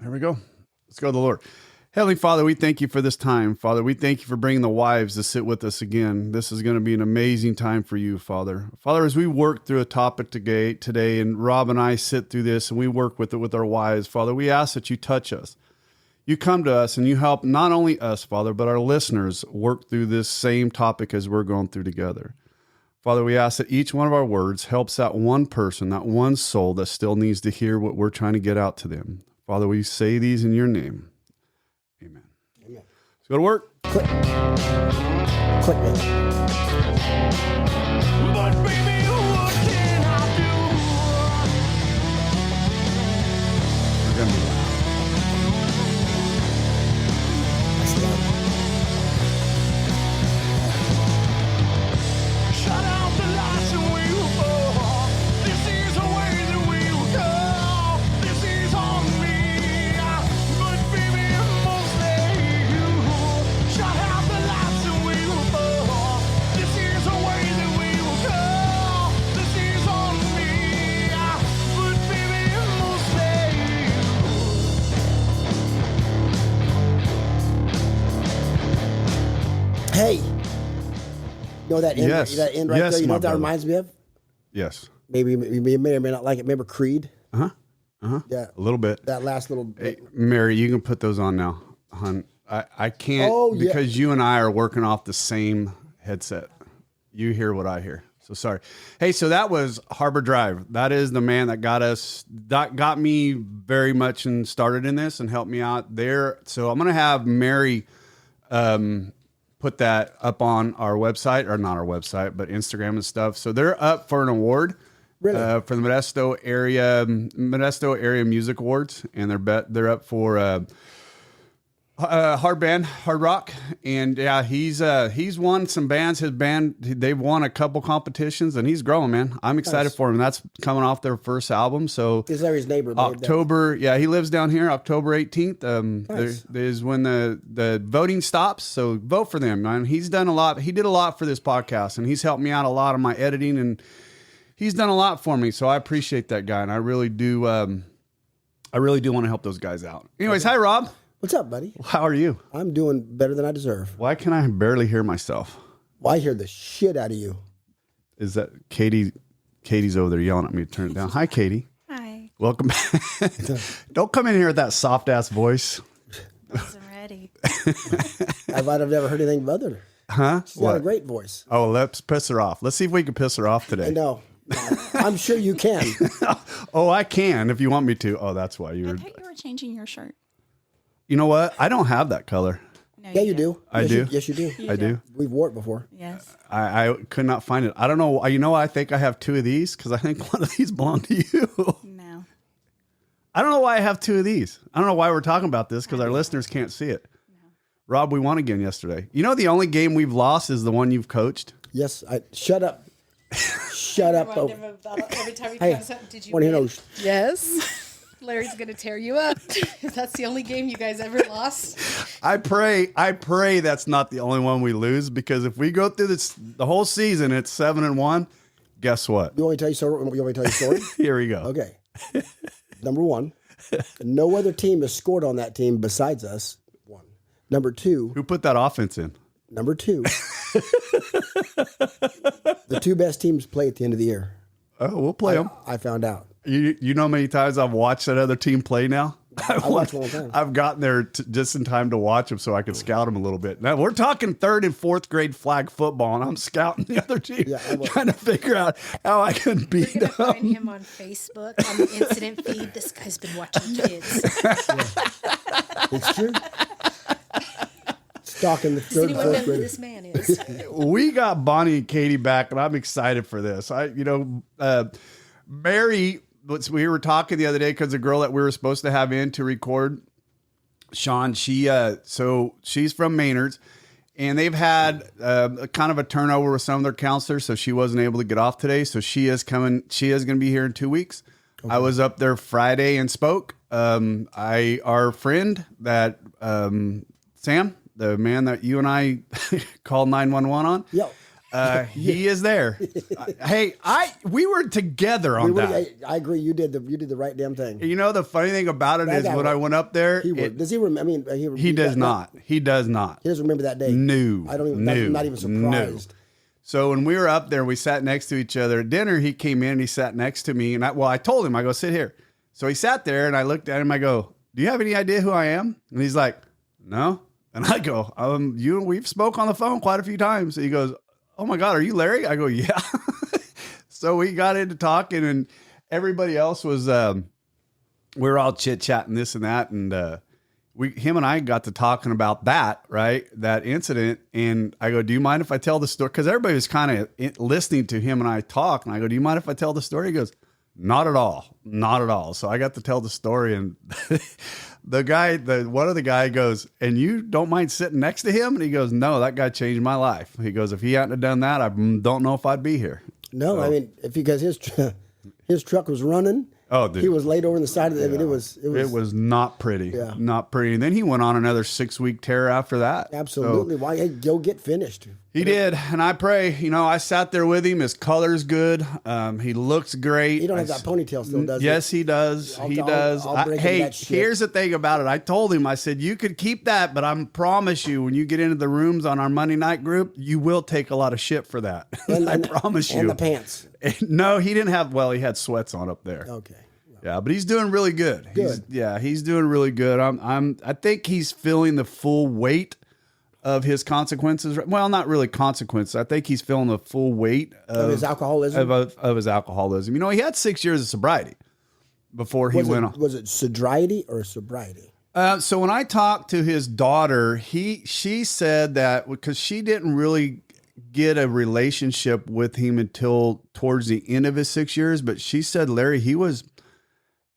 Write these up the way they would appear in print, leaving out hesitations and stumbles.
Here we go. Let's go to the Lord. Heavenly Father, we thank you for this time. Father, we thank you for bringing the wives to sit with us again. This is going to be an amazing time for you, Father. Father, as we work through a topic today, and Rob and I sit through this and we work with it with our wives, Father, we ask that you touch us. You come to us and you help not only us, Father, but our listeners work through this same topic as we're going through together. Father, we ask that each one of our words helps that one person, that one soul that still needs to hear what we're trying to get out to them. Father, we say these in your name. Amen. Amen. Let's go to work. Click. Click me. But baby, what can I do? We're going to be loud. That's loud. Shut out the lights and we will fall. This is the way that we will go. This is on me. But baby, mostly you. Shut out the lights and we will fall. This is the way that we will go. This is on me. But baby, mostly you. Hey. You know that end, Yes. that end right Yes, there? You know my what that brother. reminds me of? Yes. Maybe you may or may not like it. Remember Creed? Uh-huh. Uh-huh. Yeah. A little bit. That last little Hey, Mary, you can put those on now, hon. I can't yeah. because you and I are working off the same headset. You hear what I hear. So sorry. Hey, so that was Harbor Drive. That is the man that got me very much and started in this and helped me out there. So I'm going to have Mary put that up on our website, or not our website, but Instagram and stuff. So they're up for an award. Really? For the Modesto area music awards, and they're up for hard rock, and yeah, he's won some bands. His band, they've won a couple competitions, and he's growing, man. I'm excited for him. That's coming off their first album. So Is Larry's neighbor? October, yeah, he lives down here. October 18th Nice. there is when the voting stops. So vote for them, man. He's done a lot. He did a lot for this podcast, and he's helped me out a lot on my editing, and he's done a lot for me. So I appreciate that guy, and I really do. I really do want to help those guys out. Anyways, hi Rob. What's up, buddy? How are you? I'm doing better than I deserve. Why can I barely hear myself? Well, I hear the shit out of you. Is that Katie? Katie's over there yelling at me to turn it down. Hi, Katie. Hi. Welcome back. Don't come in here with that soft ass voice. I wasn't ready. I might have never heard anything other. Huh? She's got a great voice. Oh, let's piss her off. Let's see if we can piss her off today. No, I'm sure you can. Oh, I can if you want me to. Oh, that's why you I were. thought you were changing your shirt. You know what? I don't have that color. No, Yeah, you do. I Yes, do? Yes, you do. I do. We've wore it before. Yes. I could not find it. I don't know. You know, I think I have two of these because I think one of these belong to you. No. I don't know why I have two of these. I don't know why we're talking about this because our listeners can't see it. No. Rob, we won again yesterday. You know, the only game we've lost is the one you've coached. Yes, shut up. Shut up. Oh. Every time he Hey, comes up, did you want to hear win? those? Yes. Larry's going to tear you up. That's the only game you guys ever lost. I pray that's not the only one we lose because if we go through the whole season, it's 7-1. Guess what? You want me to tell you a story? Here we go. Okay. Number one, no other team has scored on that team besides us. One. Number two. Who put that offense in? Number two. The two best teams play at the end of the year. Oh, we'll play them. I found out. You know how many times I've watched that other team play now? I watch them all the time. I've gotten there just in time to watch them so I could scout them a little bit. Now, we're talking 3rd and 4th grade flag football, and I'm scouting the other team, trying to figure out how I can beat You're them. going to find him on Facebook on the incident feed. This guy's been watching kids. It's true. Stalking the Does 3rd and anyone know 4th who grade. this man is? We got Bonnie and Katie back, and I'm excited for this. Mary, we were talking the other day because the girl that we were supposed to have in to record, Sean, she's from Maynard's, and they've had kind of a turnover with some of their counselors, so she wasn't able to get off today. So she is coming. She is going to be here in 2 weeks. Okay. I was up there Friday and spoke. Our friend that Sam, the man that you and I called 911 on. Yo. He is there. Hey, we were together on that. I agree. You did the right damn thing. You know, the funny thing about it is when I went up there, Does he remember? I mean, he does not. He does not. He doesn't remember that day. No. I don't even. I'm not even surprised. No. So when we were up there, we sat next to each other at dinner. He came in, he sat next to me, and I told him, I go, sit here. So he sat there, and I looked at him. I go, do you have any idea who I am? And he's like, no. And I go, we've spoke on the phone quite a few times. He goes, oh my God, are you Larry? I go, yeah. So we got into talking, and everybody else was, we were all chit chatting this and that. And, him and I got to talking about that, right? That incident. And I go, do you mind if I tell the story? Cause everybody was kind of listening to him and I talk. And I go, do you mind if I tell the story? He goes, not at all. Not at all. So I got to tell the story, and one of the guy goes, and you don't mind sitting next to him? And he goes, no, that guy changed my life. He goes, if he hadn't have done that, I don't know if I'd be here. No, I mean, because his truck was running. Oh, dude. He was laid over in the side of the. I mean, it was not pretty. Yeah. Not pretty. And then he went on another 6-week tear after that. Absolutely. So, Why? Hey, go get finished. he did. And I pray, I sat there with him. His color's good. He looks great. He don't have that ponytail still, does he? Yes, he does. He does. I'll break him hey, that shit. here's the thing about it. I told him, I said, you could keep that, but I promise you, when you get into the rooms on our Monday night group, you will take a lot of shit for that. I promise you. And the pants. No, he didn't have, he had sweats on up there. Okay. Yeah, but he's doing really good. Good. He's doing really good. I think he's feeling the full weight of his consequences. Well, not really consequences. I think he's feeling the full weight of his alcoholism. Of his alcoholism. He had 6 years of sobriety before he went on. Was it sobriety or sobriety? So when I talked to his daughter, she said that because she didn't really get a relationship with him until towards the end of his 6 years, but she said, Larry,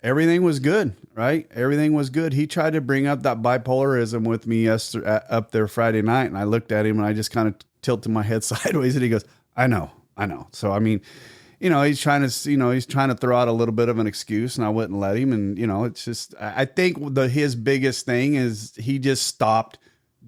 everything was good, right? Everything was good. He tried to bring up that bipolarism with me up there Friday night, and I looked at him and I just kind of tilted my head sideways, and he goes, I know. So, I mean, he's trying to throw out a little bit of an excuse, and I wouldn't let him. And, it's just, I think his biggest thing is he just stopped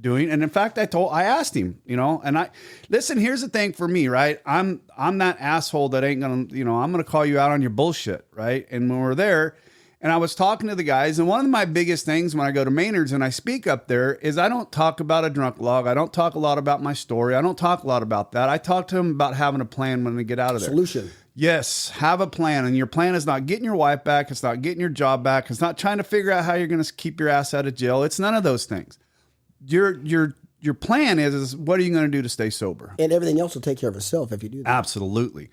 doing. And in fact, I asked him, and listen, here's the thing for me, right? I'm that asshole that ain't gonna, I'm gonna call you out on your bullshit, right? And when we're there, and I was talking to the guys, and one of my biggest things when I go to Maynard's and I speak up there is I don't talk about a drunk log. I don't talk a lot about my story. I don't talk a lot about that. I talk to them about having a plan when they get out of there. Solution. Yes, have a plan. And your plan is not getting your wife back. It's not getting your job back. It's not trying to figure out how you're going to keep your ass out of jail. It's none of those things. Your plan is what are you going to do to stay sober? And everything else will take care of itself if you do that. Absolutely.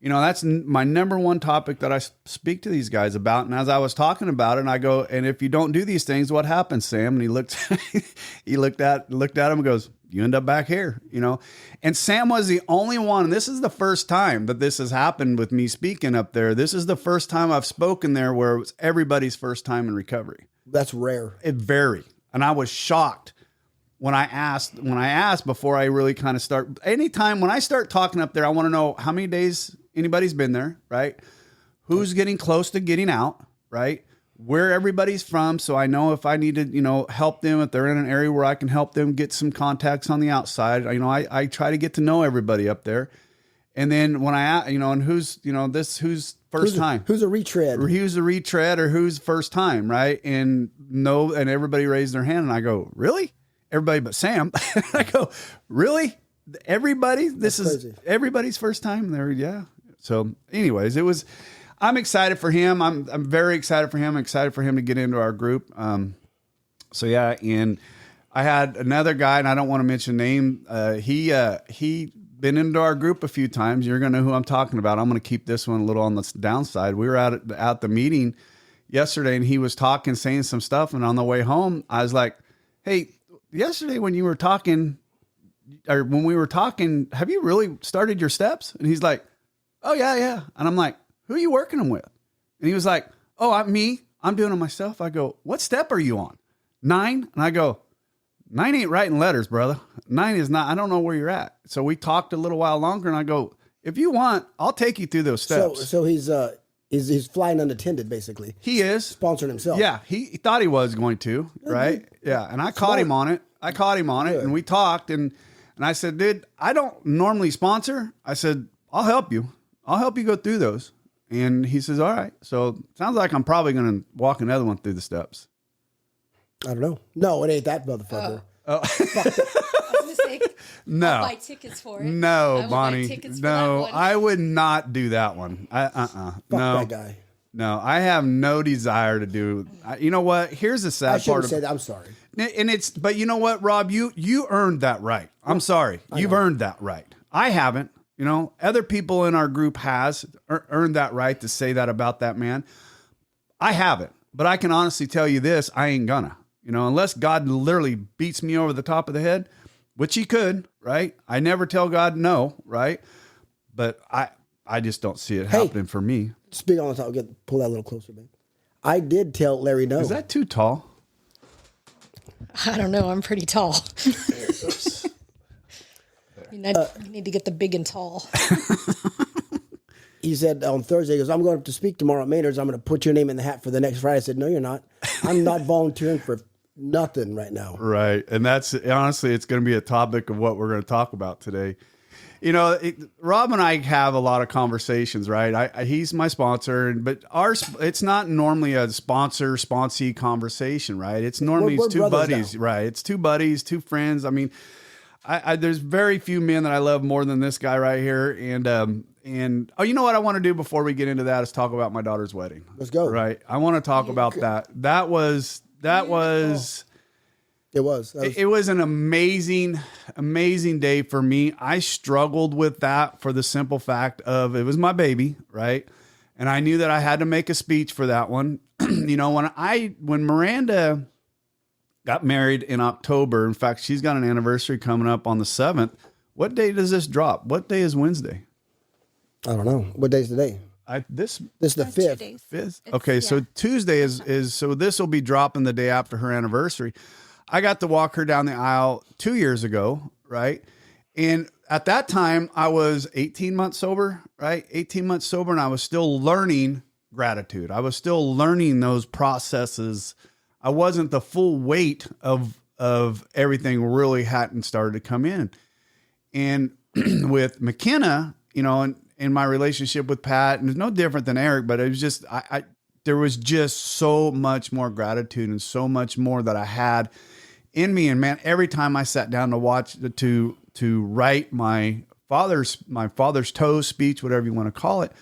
That's my number one topic that I speak to these guys about. And as I was talking about it, and I go, and if you don't do these things, what happens, Sam? And he looked at him and goes, you end up back here, And Sam was the only one, and this is the first time that this has happened with me speaking up there. This is the first time I've spoken there where it was everybody's first time in recovery. That's rare. It very. And I was shocked when I asked before I really kind of start. Anytime when I start talking up there, I want to know how many days anybody's been there, right? Who's getting close to getting out, right? Where everybody's from, so I know if I need to, help them, if they're in an area where I can help them get some contacts on the outside. I try to get to know everybody up there. And then when and who's first time? Who's a retread? Who's a retread or who's first time, right? And everybody raised their hand, and I go, really? Everybody but Sam. I go, really? Everybody? This is everybody's first time there. Yeah. So anyways, I'm excited for him. I'm very excited for him. I'm excited for him to get into our group. So yeah. And I had another guy, and I don't want to mention name. He been into our group a few times. You're going to know who I'm talking about. I'm going to keep this one a little on the downside. We were at the meeting yesterday, and he was saying some stuff. And on the way home, I was like, hey, yesterday when we were talking, have you really started your steps? And he's like, oh yeah. And I'm like, who are you working them with? And he was like, oh, I'm doing them myself. I go, what step are you on? 9? And I go, 9 ain't writing letters, brother. 9 is not. I don't know where you're at. So we talked a little while longer, and I go, if you want, I'll take you through those steps. So he's flying unattended, basically. He is sponsoring himself. Yeah, he thought he was going to, right? Yeah, and I caught him on it. And we talked, and And I said, dude, I don't normally sponsor. I said, I'll help you. I'll help you go through those. And he says, all right. So sounds like I'm probably going to walk another one through the steps. I don't know. No, it ain't that motherfucker. I was gonna say, No. I'll buy tickets for it. I No, will buy Bonnie. tickets for that No, one. I would not do that one. Fuck No, that guy. no, I have no desire to do. You know what? Here's the I sad shouldn't part say of that. I'm sorry. and it's. But you know what, Rob? You earned that right. I'm sorry. You've earned that right. I haven't. You know, other people in our group has earned that right to say that about that man. I haven't. But I can honestly tell you this: I ain't gonna. You know, unless God literally beats me over the top of the head, which he could, right? I never tell God no, right? But I just don't see it happening for me. Speak on the top. Pull that a little closer, babe. I did tell Larry no. Is that too tall? I don't know. I'm pretty tall. You need to get the big and tall. He said on Thursday, he goes, I'm going up to speak tomorrow at Maynard's. I'm going to put your name in the hat for the next Friday. I said, no, you're not. I'm not volunteering for nothing right now. Right. And that's honestly, it's going to be a topic of what we're going to talk about today. You know, Rob and I have a lot of conversations, right? He's my sponsor, but it's not normally a sponsee conversation, right? It's normally We're it's two brothers buddies, now. right? It's two buddies, two friends. I mean, there's very few men that I love more than this guy right here. And you know what I want to do before we get into that is talk about my daughter's wedding. Let's go. Right. I want to talk about that. That was It was an amazing day for me. I struggled with that for the simple fact of it was my baby, right? And I knew that I had to make a speech for that one. You know, when Miranda got married in October, in fact, she's got an anniversary coming up on the 7th. What day does this drop? What day is Wednesday? I don't know. What day's today? This This is the 5th. 2 days. Fifth. It's- Okay, so yeah. Tuesday is so this will be dropping the day after her anniversary. I got to walk her down the aisle 2 years ago, right? And at that time, I was 18 months sober, right? 18 months sober, and I was still learning gratitude. I was still learning those processes. I wasn't the full weight of everything really hadn't started to come in. And with McKenna, you know, and in my relationship with Pat, and it's no different than Eric, but it was just there was just so much more gratitude and so much more that I had in me. And man, every time I sat down to watch to write my father's toast speech, whatever you want to call it,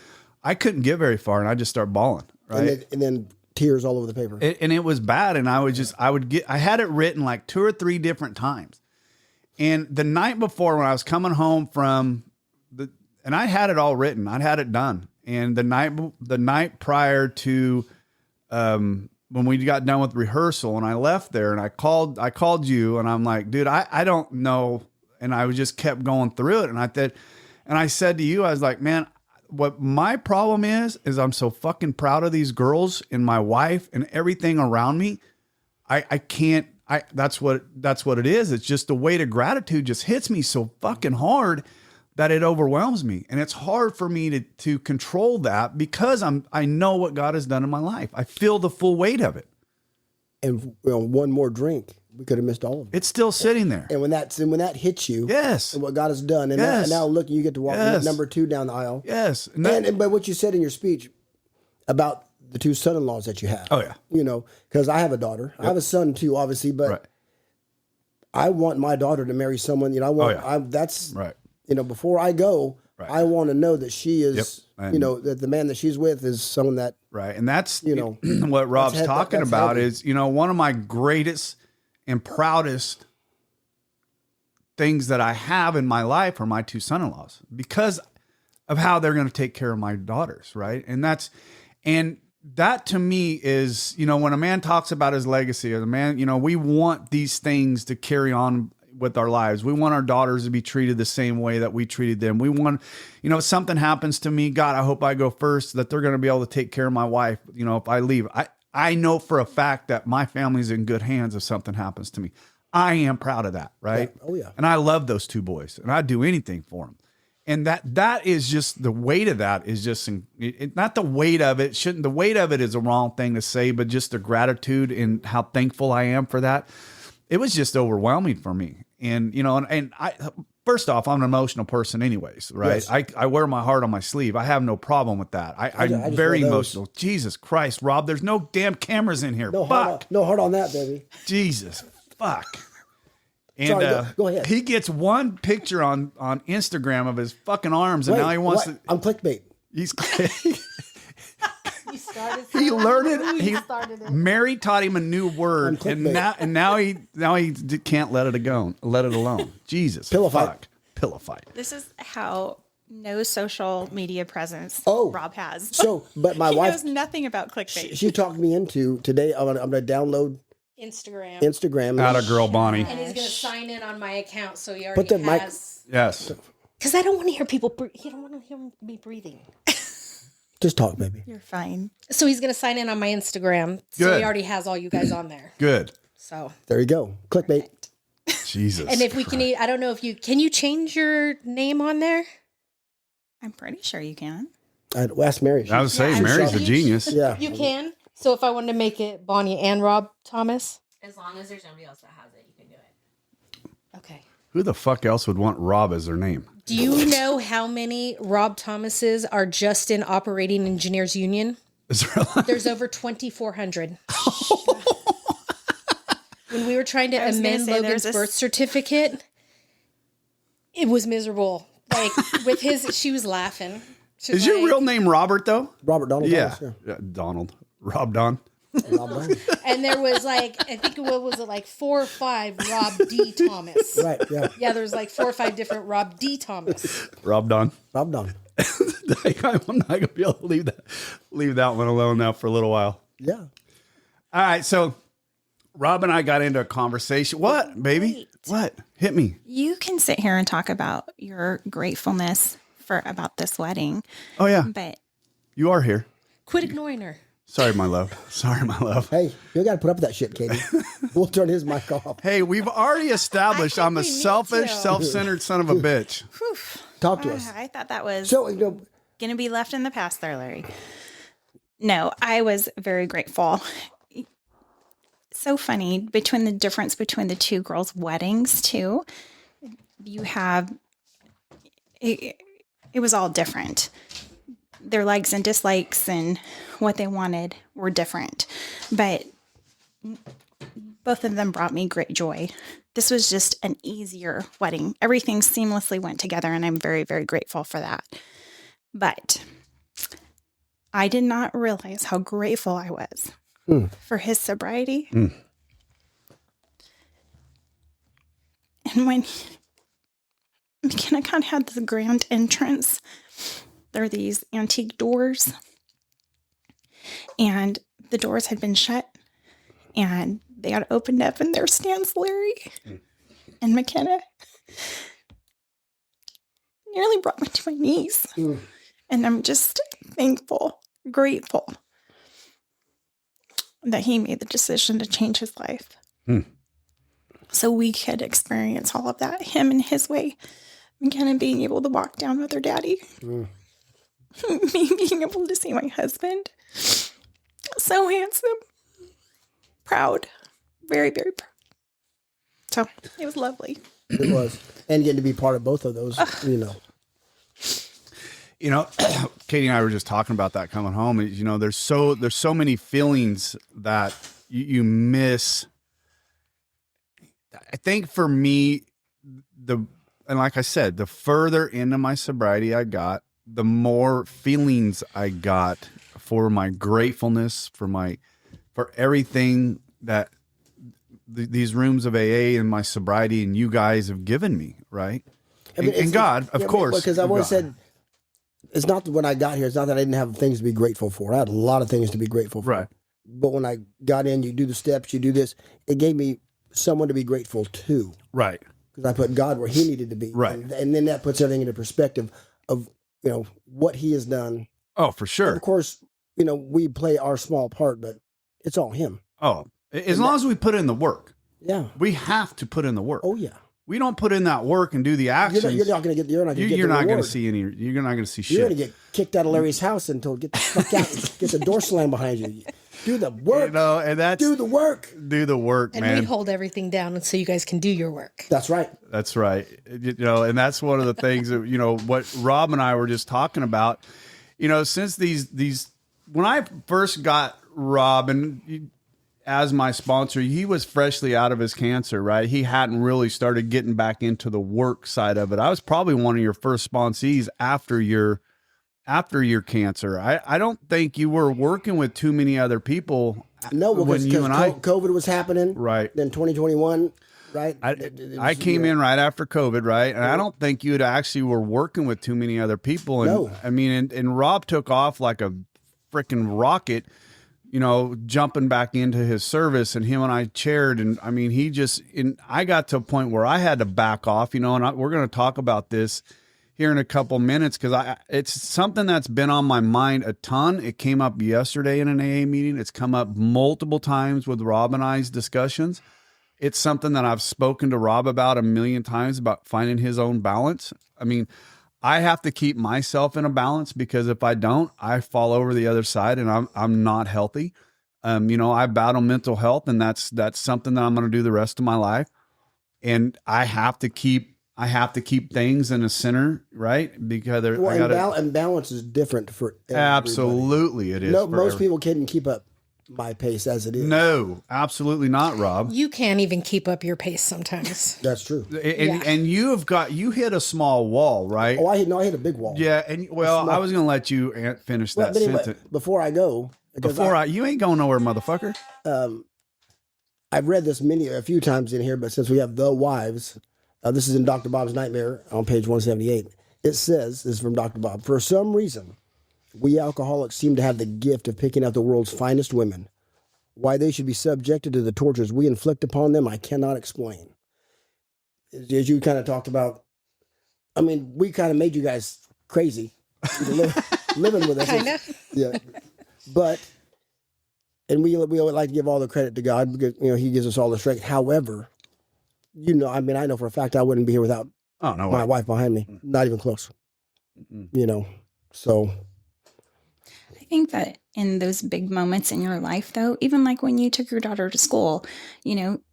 I couldn't get very far, and I just start bawling, right? And then tears all over the paper. And it was bad, and I had it written like 2 or 3 different times. And the night before, when I was coming home from and I had it all written, I had it done. And the night prior to when we got done with rehearsal, and I left there, and I called you, and I'm like, dude, I don't know. And I just kept going through it, and I said to you, I was like, man, what my problem is I'm so fucking proud of these girls and my wife and everything around me. That's what it is. It's just the weight of gratitude just hits me so fucking hard that it overwhelms me. And it's hard for me to control that because I know what God has done in my life. I feel the full weight of it. And one more drink, we could have missed all of it. It's still sitting there. And when that hits you, Yes. and what God has done, and, Yes. now look, you get to walk Yes. number 2 down the aisle. Yes. But what you said in your speech about the 2 son-in-laws that you have. Oh, yeah. You know, because I have a daughter. I have a son too, obviously, but Right. I want my daughter to marry someone. You know, that's Right. You know, before I go, Right. I want to know that she is. Yep. You know, that the man that she's with is someone that. Right. And that's, You know, what Rob's that's talking that's about heavy. is, you know, one of my greatest and proudest things that I have in my life are my 2 son-in-laws because of how they're going to take care of my daughters. Right. And that to me is, you know, when a man talks about his legacy or the man, you know, we want these things to carry on with our lives. We want our daughters to be treated the same way that we treated them. We want, you know, if something happens to me, God, I hope I go first, that they're going to be able to take care of my wife. You know, if I leave, I know for a fact that my family's in good hands if something happens to me. I am proud of that. Right. Yeah. Oh, yeah. And I love those 2 boys and I'd do anything for them. And that is just the weight of that is just not the weight of it. The weight of it is a wrong thing to say, but just the gratitude and how thankful I am for that. it was just overwhelming for me. And, and I, first off, I'm an emotional person anyways, right? Yes. I wear my heart on my sleeve. I have no problem with that. I'm just very wear those. emotional. Jesus Christ, Rob, there's no damn cameras in here. No Fuck. heart on that, baby. Jesus, fuck. And Sorry, go ahead. he gets one picture on Instagram of his fucking arms, and Wait, now he wants what? to. I'm clickbait. He's You started. he learned it. He started it. Mary taught him a new word, I'm and clickbait. now he can't let it go. Let it alone. Jesus, Pillow fight. fuck. Pillow fight. This is how no social media presence Rob has. So, but my he wife, knows nothing about clickbait. she talked me into today. I'm gonna download Instagram. Instagram. Out of girl, Bonnie. And he's gonna sign in on my account, so he Put already the mic- has. Yes. Because I don't want to hear people. You don't want to hear me breathing. Just talk, baby. You're fine. So he's gonna sign in on my Instagram. So Good. he already has all you guys on there. Good. So. There you go. Clickbait. Jesus. And if we can, I don't know if you can. You change your name on there. I'm pretty sure you can. I'd ask Mary. I was saying, I'm Mary's sure a you- genius. Yeah. You can. So if I wanted to make it Bonnie and Rob Thomas. As long as there's nobody else that has it, you can do it. Okay. Who the fuck else would want Rob as their name? Do you know how many Rob Thomases are just in Operating Engineers Union? Is there a- There's over 2,400. When we were trying to I was gonna amend say, Logan's there's this- birth certificate, it was miserable. Like with his, she was laughing. She's Is your like- real name Robert though? Robert Donald. Yeah. Thomas, Yeah, Donald. Rob Don. Rob Donald. And there was like, I think what was it, like 4 or 5 Rob D. Thomas. Right. Yeah. Yeah, there's like 4 or 5 different Rob D. Thomas. Rob Don. Rob Donald. I'm not gonna be able to leave that one alone now for a little while. Yeah. All right, so Rob and I got into a conversation. What, baby? Wait. What? Hit me. You can sit here and talk about your gratefulness about this wedding, Oh yeah, but you are here. Quit ignoring her. Sorry, my love. Sorry, my love. Hey, you got to put up with that shit, Katie. We'll turn his mic off. Hey, we've already established I'm a we need selfish, to. self-centered son of a bitch. Talk to us. I thought that was So, going to be left in the past there, Larry. No, I was very grateful. So funny between the difference between the two girls' weddings too. You have it was all different. Their likes and dislikes and what they wanted were different. But both of them brought me great joy. This was just an easier wedding. Everything seamlessly went together, and I'm very, very grateful for that. But I did not realize how grateful I was for his sobriety. And when McKenna had the grand entrance, there are these antique doors, and the doors had been shut, and they had opened up, and there stands Larry and McKenna. Nearly brought me to my knees. And I'm just thankful, grateful that he made the decision to change his life. So we could experience all of that, him in his way. McKenna being able to walk down with her daddy. Me being able to see my husband. So handsome. Proud. Very, very proud. So it was lovely. it was. And getting to be part of both of those, you know. You know, Katie and I were just talking about that coming home. You know, there's so many feelings that you miss. I think for me, and like I said, the further into my sobriety I got, the more feelings I got for my gratefulness, for everything that these rooms of AA and my sobriety and you guys have given me, right? I mean, And God, of course. Because I've always God. said, it's not that when I got here, it's not that I didn't have things to be grateful for. I had a lot of things to be grateful for. Right. But when I got in, you do the steps, you do this, it gave me someone to be grateful to. Right. Because I put God where he needed to be. Right. And then that puts everything into perspective of, you know, what he has done. Oh, for sure. Of course, you know, we play our small part, but it's all him. Oh, as long as we put in the work, Yeah. we have to put in the work. Oh, yeah. We don't put in that work and do the actions. You're not going to get, you're not going to get You're the not going reward. to see any. You're not going to see You're shit. going to get kicked out of Larry's house and told, get the fuck out. Get the door slammed behind you. Do the work. And that's Do the work. do the work, And man. we hold everything down and so you guys can do your work. That's right. That's right. And that's one of the things that, what Rob and I were just talking about, since these, when I first got Rob and as my sponsor, he was freshly out of his cancer, right? He hadn't really started getting back into the work side of it. I was probably one of your first sponsees after your cancer. I don't think you were working with too many other people. No, when because you and I, COVID was happening. right. Then 2021, right? I came in right after COVID, right? And I don't think you actually were working with too many other people. And No. I mean, and Rob took off like a freaking rocket, jumping back into his service, and him and I chaired. And I mean, I got to a point where I had to back off, and we're going to talk about this here in a couple minutes because it's something that's been on my mind a ton. It came up yesterday in an AA meeting. It's come up multiple times with Rob and I's discussions. It's something that I've spoken to Rob about a million times about finding his own balance. I mean, I have to keep myself in a balance because if I don't, I fall over the other side and I'm not healthy. I battle mental health, and that's something that I'm going to do the rest of my life. And I have to keep things in a center, right? Because and balance is different for everybody. Absolutely it is. No, most people can't keep up my pace as it is. No, absolutely not, Rob. You can't even keep up your pace sometimes. That's true. And you hit a small wall, right? Oh, I hit a big wall. Yeah, and I was going to let you finish that But anyway, sentence. before I go, because You ain't going nowhere, motherfucker. I've read this a few times in here, but since we have the wives, this is in Dr. Bob's Nightmare on page 178. It says, this is from Dr. Bob, for some reason, we alcoholics seem to have the gift of picking out the world's finest women. Why they should be subjected to the tortures we inflict upon them, I cannot explain. As you kind of talked about, I mean, we kind of made you guys crazy living with us. Kind of. Yeah. But, and we would like to give all the credit to God because, he gives us all the strength. However, I know for a fact I wouldn't be here without my wife behind me. Not even close. So. I think that in those big moments in your life, though, even like when you took your daughter to school,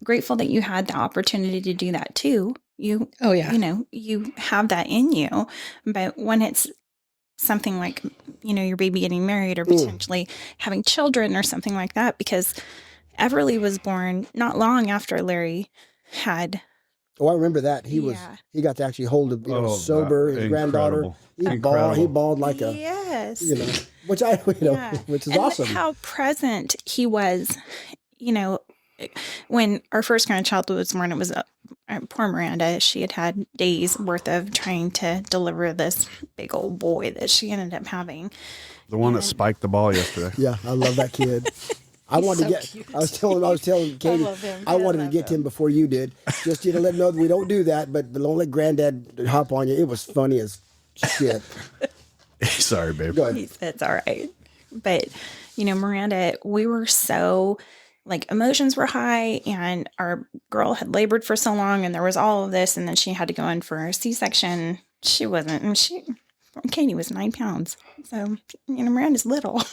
grateful that you had the opportunity to do that too. You have that in you. But when it's something like, your baby getting married or potentially having children or something like that, because Everly was born not long after Larry had. Oh, I remember that. He got to actually hold sober, his granddaughter. He bawled like a, yes. Which which is and awesome. How present he was, when our first grandchild was born. It was poor Miranda. She had days worth of trying to deliver this big old boy that she ended up having. The one that spiked the ball yesterday. Yeah, I love that kid. I wanted to get. cute. I was telling Katie. love him. I wanted to get to him before you did. Just to let him know that we don't do that. But don't let Granddad hop on you. It was funny as shit. Sorry, babe. Go ahead. It's all right. But, Miranda, we were so, emotions were high, and our girl had labored for so long, and there was all of this, and then she had to go in for a C-section. She wasn't, and Katie was 9 pounds. So, Miranda's little.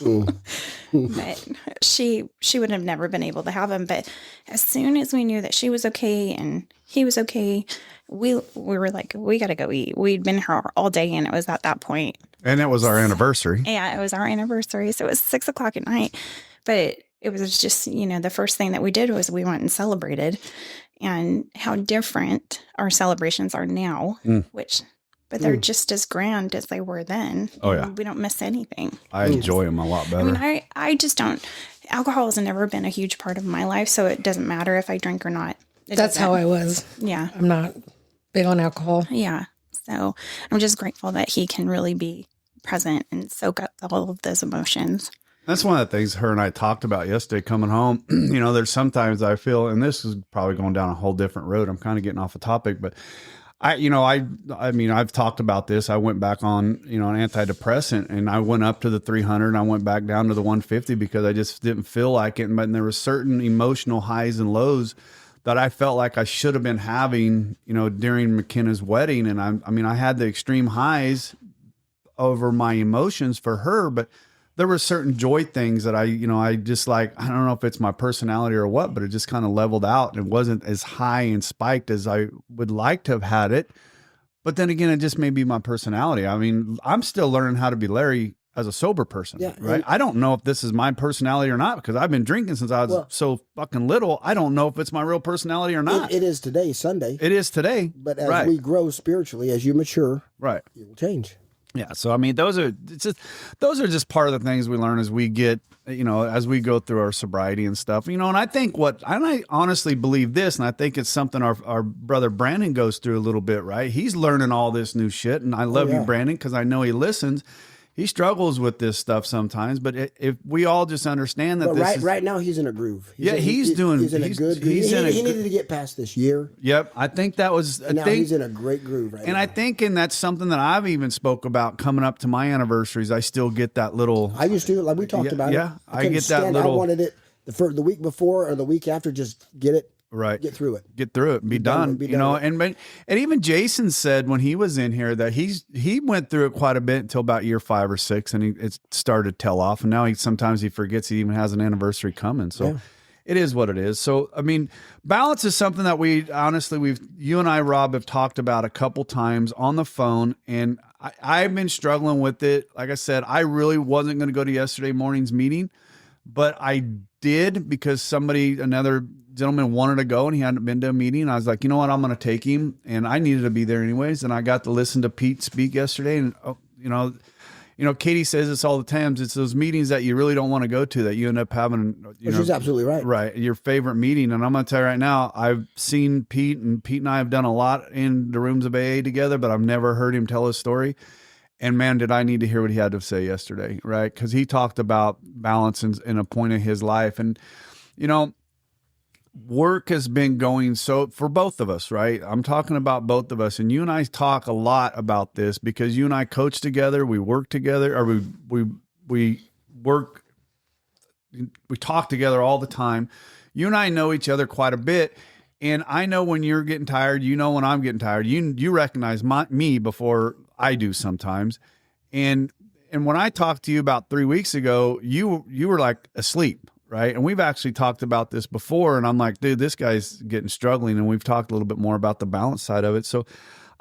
But she would have never been able to have him. But as soon as we knew that she was okay and he was okay, we were like, we got to go eat. We'd been here all day, and it was at that point. And it was our anniversary. Yeah, it was our anniversary. So it was 6:00 at night. But it was just, the first thing that we did was we went and celebrated, and how different our celebrations are now, but they're just as grand as they were then. Oh, yeah. We don't miss anything. I enjoy them a lot better. I just don't. Alcohol has never been a huge part of my life, so it doesn't matter if I drink or not. That's how I was. Yeah. I'm not big on alcohol. Yeah. So I'm just grateful that he can really be present and soak up all of those emotions. That's one of the things her and I talked about yesterday coming home. There's sometimes I feel, and this is probably going down a whole different road. I'm kind of getting off a topic, but I've talked about this. I went back on, an antidepressant, and I went up to the 300 and I went back down to the 150 because I just didn't feel like it. But there were certain emotional highs and lows that I felt like I should have been having, during McKenna's wedding. And I had the extreme highs over my emotions for her, but there were certain joy things that I just like, I don't know if it's my personality or what, but it just kind of leveled out and it wasn't as high and spiked as I would like to have had it. But then again, it just may be my personality. I mean, I'm still learning how to be Larry as a sober person, right? I don't know if this is my personality or not because I've been drinking since I was so fucking little. I don't know if it's my real personality or not. It is today, Sunday. It is today. But as we grow spiritually, as you mature, right, it will change. Yeah. So, I mean, those are just part of the things we learn as we get, as we go through our sobriety and stuff, and I think I honestly believe this, and I think it's something our brother Brandon goes through a little bit, right? He's learning all this new shit. And I love you, Brandon, because I know he listens. He struggles with this stuff sometimes, but if we all just understand that right now he's in a groove. He's in a good groove. He needed to get past this year. Yep. I think that was, he's in a great groove right now. And I think, and that's something that I've even spoke about coming up to my anniversaries. I still get that little. I used to, like we talked about. Yeah. I get that little. I wanted it the week before or the week after, just get it. Right. Get through it. Get through it and be done. And even Jason said when he was in here that he went through it quite a bit until about year 5 or 6, and it started to tell off. And now sometimes he forgets he even has an anniversary coming. So it is what it is. So, I mean, balance is something that you and I, Rob, have talked about a couple times on the phone, and I've been struggling with it. Like I said, I really wasn't going to go to yesterday morning's meeting, but I did because another gentleman wanted to go and he hadn't been to a meeting. I was like, you know what? I'm going to take him, and I needed to be there anyways. And I got to listen to Pete speak yesterday. And, Katie says this all the time. It's those meetings that you really don't want to go to that you end up having, Which is absolutely right. Right. Your favorite meeting. And I'm going to tell you right now, I've seen Pete, and Pete and I have done a lot in the rooms of AA together, but I've never heard him tell his story. And man, did I need to hear what he had to say yesterday, right? Because he talked about balance in a point of his life. And, work has been going so for both of us, right? I'm talking about both of us, and you and I talk a lot about this because you and I coach together, we work together, or we talk together all the time. You and I know each other quite a bit, and I know when you're getting tired, when I'm getting tired. You recognize me before I do sometimes, and when I talked to you about 3 weeks ago, you were like asleep. Right. And we've actually talked about this before. And I'm like, dude, this guy's struggling. And we've talked a little bit more about the balance side of it. So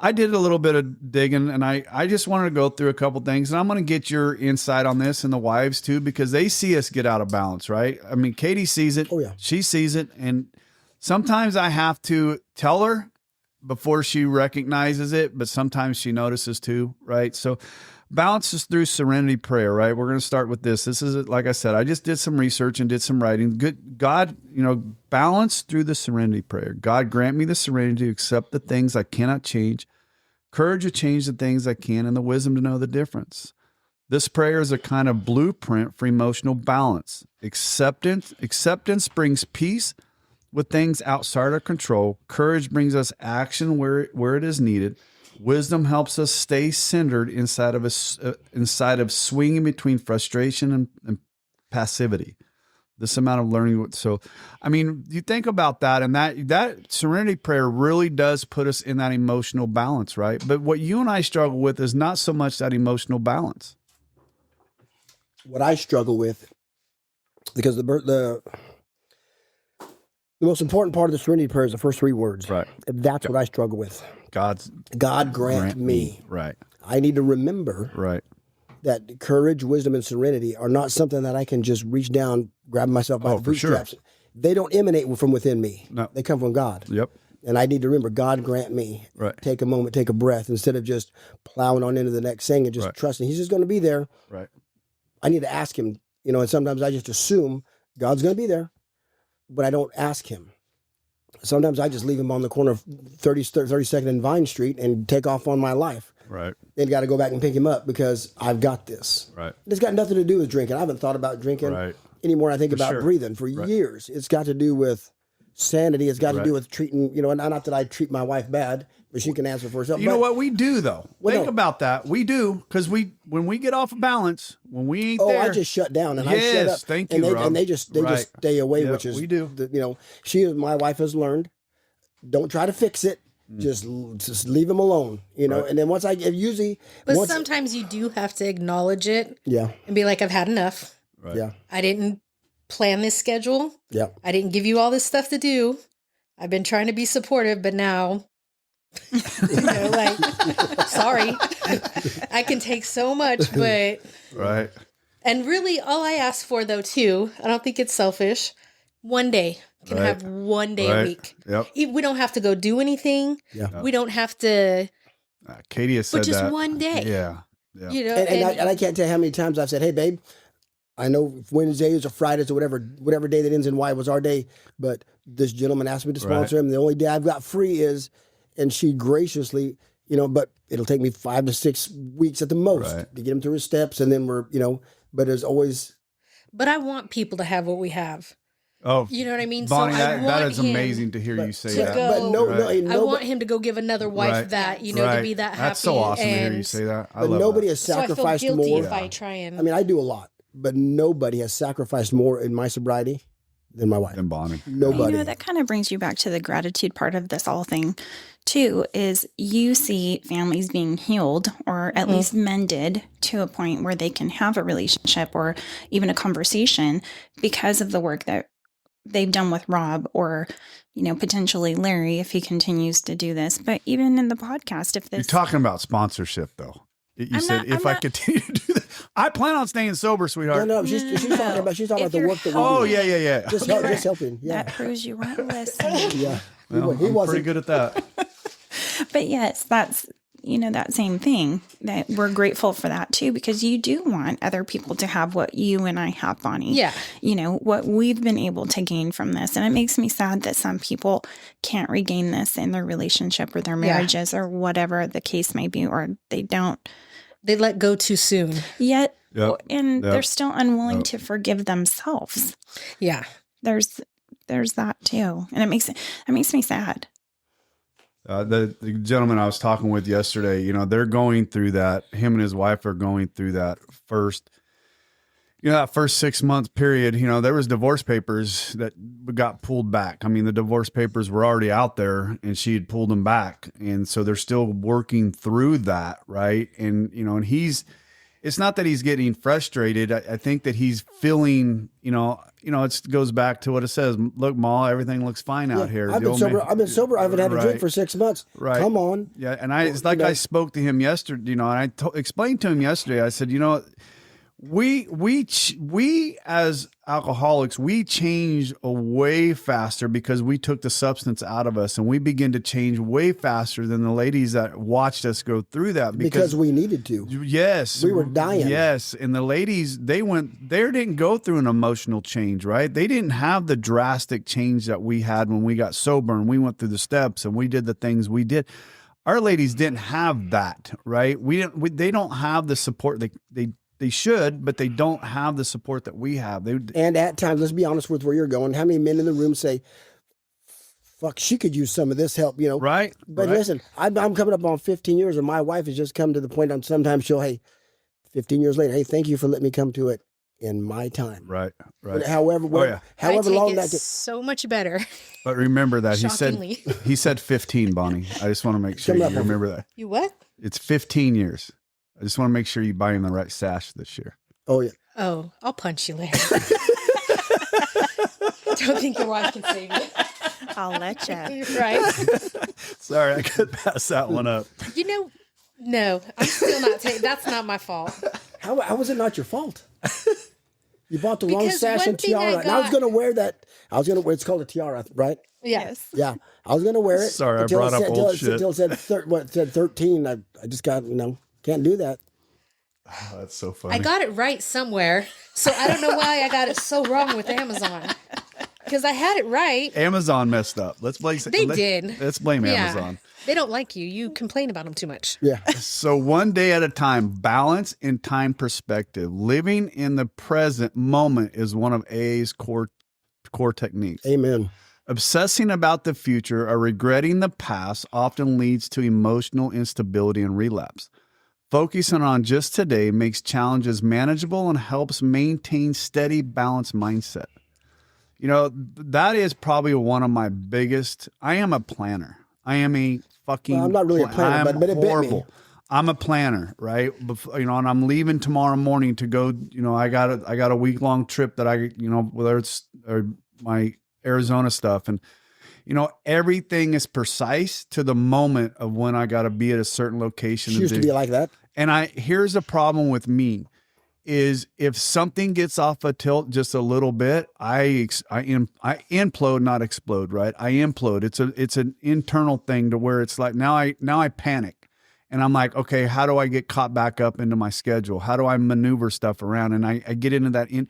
I did a little bit of digging, and I just wanted to go through a couple things. And I'm going to get your insight on this, and the wives too, because they see us get out of balance. Right. I mean, Katie sees it. Oh, yeah. She sees it. And sometimes I have to tell her before she recognizes it, but sometimes she notices too. Right. So balance is through Serenity Prayer, right? We're going to start with this. This is, like I said, I just did some research and did some writing. Good God, balance through the Serenity Prayer. God, grant me the serenity to accept the things I cannot change, courage to change the things I can, and the wisdom to know the difference. This prayer is a kind of blueprint for emotional balance. Acceptance brings peace with things outside our control. Courage brings us action where it is needed. Wisdom helps us stay centered inside of swinging between frustration and passivity. This amount of learning. So, I mean, you think about that, and that Serenity Prayer really does put us in that emotional balance, right? But what you and I struggle with is not so much that emotional balance. What I struggle with, because the most important part of the Serenity Prayer is the first 3 words. Right. That's what I struggle with. God grant me. Right. I need to remember that courage, wisdom, and serenity are not something that I can just reach down, grab myself by the bootstraps. Sure. They don't emanate from within me. No. They come from God. Yep. And I need to remember, God grant me. Right. Take a moment, take a breath, instead of just plowing on into the next thing and just trusting He's just going to be there. Right. I need to ask Him, and sometimes I just assume God's going to be there, but I don't ask Him. Sometimes I just leave Him on the corner of 32nd and Vine Street and take off on my life. Right. Then got to go back and pick Him up because I've got this. Right. It's got nothing to do with drinking. I haven't thought about drinking anymore. I think about breathing for years. It's got to do with sanity. It's got to do with treating, not that I treat my wife bad, but she can answer for herself. You know what we do though? Think about that. We do, because when we get off of balance, when we ain't there. I just shut down and I shut up. Thank you, Rob. And they just stay away, Yeah, which is we do. my wife has learned. Don't try to fix it. just leave them alone, you know. Right. And then once I get usually, But once, sometimes you do have to acknowledge it yeah, and be like, I've had enough. Right. yeah, I didn't plan this schedule. yeah. I didn't give you all this stuff to do. I've been trying to be supportive, but now, like, sorry, I can take so much, but, Right. and really all I ask for though, too, I don't think it's selfish. One day, can Right. have one day a Right. week. Yep. We don't have to go do anything. Yeah. We don't have to, Katie has said but just that. one day, Yeah. Yeah. you know, And I can't tell how many times I've said, "Hey, babe, I know Wednesdays or Fridays or whatever day that ends in Y was our day, but this gentleman asked me to sponsor him. The only day I've got free is," and she graciously, you know, but it'll take me 5 to 6 weeks at the most Right. to get him through his steps, and then we're, you know, but there's always, but I want people to have what we have. Oh, You know what I mean? Bonnie, so I that want is him amazing to hear you say to that. go- but no, Right. no, ain't I nobody, want him to go give another wife Right. that, you know, to be that happy. That's so awesome to hear you and say that. I but love nobody that. has So I feel sacrificed guilty more. if I try and. I mean, I do a lot, but nobody has sacrificed more in my sobriety than my wife. And Bonnie. Nobody. You know, that kind of brings you back to the gratitude part of this all thing, too, is you see families being healed or at least mended to a point where they can have a relationship or even a conversation because of the work that they've done with Rob or, you know, potentially Larry if he continues to do this. But even in the podcast, if You're this talking about sponsorship, though. You I'm said not- if I'm I not- continue to do that, I plan on staying sober, no, sweetheart. no, she's talking about If the you're work that we Oh do. yeah, yeah, yeah. Just helping. Yeah, that proves you weren't listening. yeah. Well, he I'm wasn't. pretty good at that. But yes, that's, you know, that same thing that we're grateful for that too, because you do want other people to have what you and I have, Bonnie. Yeah. You know, what we've been able to gain from this. And it makes me sad that some people can't regain this in their relationship or their marriages or whatever the case may be, or they don't They let go too soon. yet. Yep. And Yep. they're still unwilling to forgive themselves. Yeah. There's that too. And it makes me sad. The gentleman I was talking with yesterday, you know, they're going through that. Him and his wife are going through that first. You know, that first 6 month period, you know, there was divorce papers that got pulled back. I mean, the divorce papers were already out there and she had pulled them back. And so they're still working through that. Right. And, you know, and it's not that he's getting frustrated. I think that he's feeling, you know, it goes back to what it says. Look, Ma, everything looks fine out here. I've The been old sober. man- I've been sober. I haven't had a Right. drink for 6 months. Right. Come on. Yeah, and it's like you know. I spoke to him yesterday, you know, and I explained to him yesterday. I said, you know, we as alcoholics, we change way faster because we took the substance out of us, and we begin to change way faster than the ladies that watched us go through that Because we needed to. Yes. We were dying. Yes. And the ladies, they didn't go through an emotional change, right? They didn't have the drastic change that we had when we got sober and we went through the steps and we did the things we did. Our ladies didn't have that, right? They don't have the support. They should, but they don't have the support that we have. And at times, let's be honest with where you're going. How many men in the room say, "Fuck, she could use some of this help," you know? Right. But right. listen, I'm coming up on 15 years, and my wife has just come to the point on sometimes she'll, hey, 15 years later, hey, thank you for letting me come to it in my time. Right. Right. However, yeah. I however take long it that takes. so much better. But remember that Shockingly. he said 15, Bonnie. I just want to make sure you Coming up on- remember that. You what? It's 15 years. I just want to make sure you buy him the right sash this year. Oh, yeah. Oh, I'll punch you later. Don't think your wife can save you. I'll let you. Right? Sorry, I could pass that one up. You know, no, I'm still not that's not my fault. How was it not your fault? You bought the wrong Because sash one and thing I tiara. And I was got- going to wear that. It's called a tiara, right? Yes. Yeah. I was going to wear it. Sorry, I until brought it up said, old until it shit. said 13. I just got, can't do that. Oh, that's so funny. I got it right somewhere. So I don't know why I got it so wrong with Amazon. Because I had it right. Amazon messed up. Let's blame. They did. Let's blame Amazon. They don't like you. You complain about them too much. Yeah. So one day at a time, balance and time perspective. Living in the present moment is one of AA's core techniques. Amen. Obsessing about the future or regretting the past often leads to emotional instability and relapse. Focusing on just today makes challenges manageable and helps maintain steady, balanced mindset. You know, that is probably one of my biggest. I am a planner. I am a fucking. Well, I'm not really a planner, I'm but it bit me. horrible. I'm a planner, right? You know, and I'm leaving tomorrow morning to go. You know, I got a week-long trip that whether it's my Arizona stuff, and you know, everything is precise to the moment of when I got to be at a certain location. She used to be like that. And here's the problem with me is if something gets off a tilt just a little bit, I implode, not explode, right? I implode. It's an internal thing to where it's like now I panic. And I'm like, okay, how do I get caught back up into my schedule? How do I maneuver stuff around? And I get into that and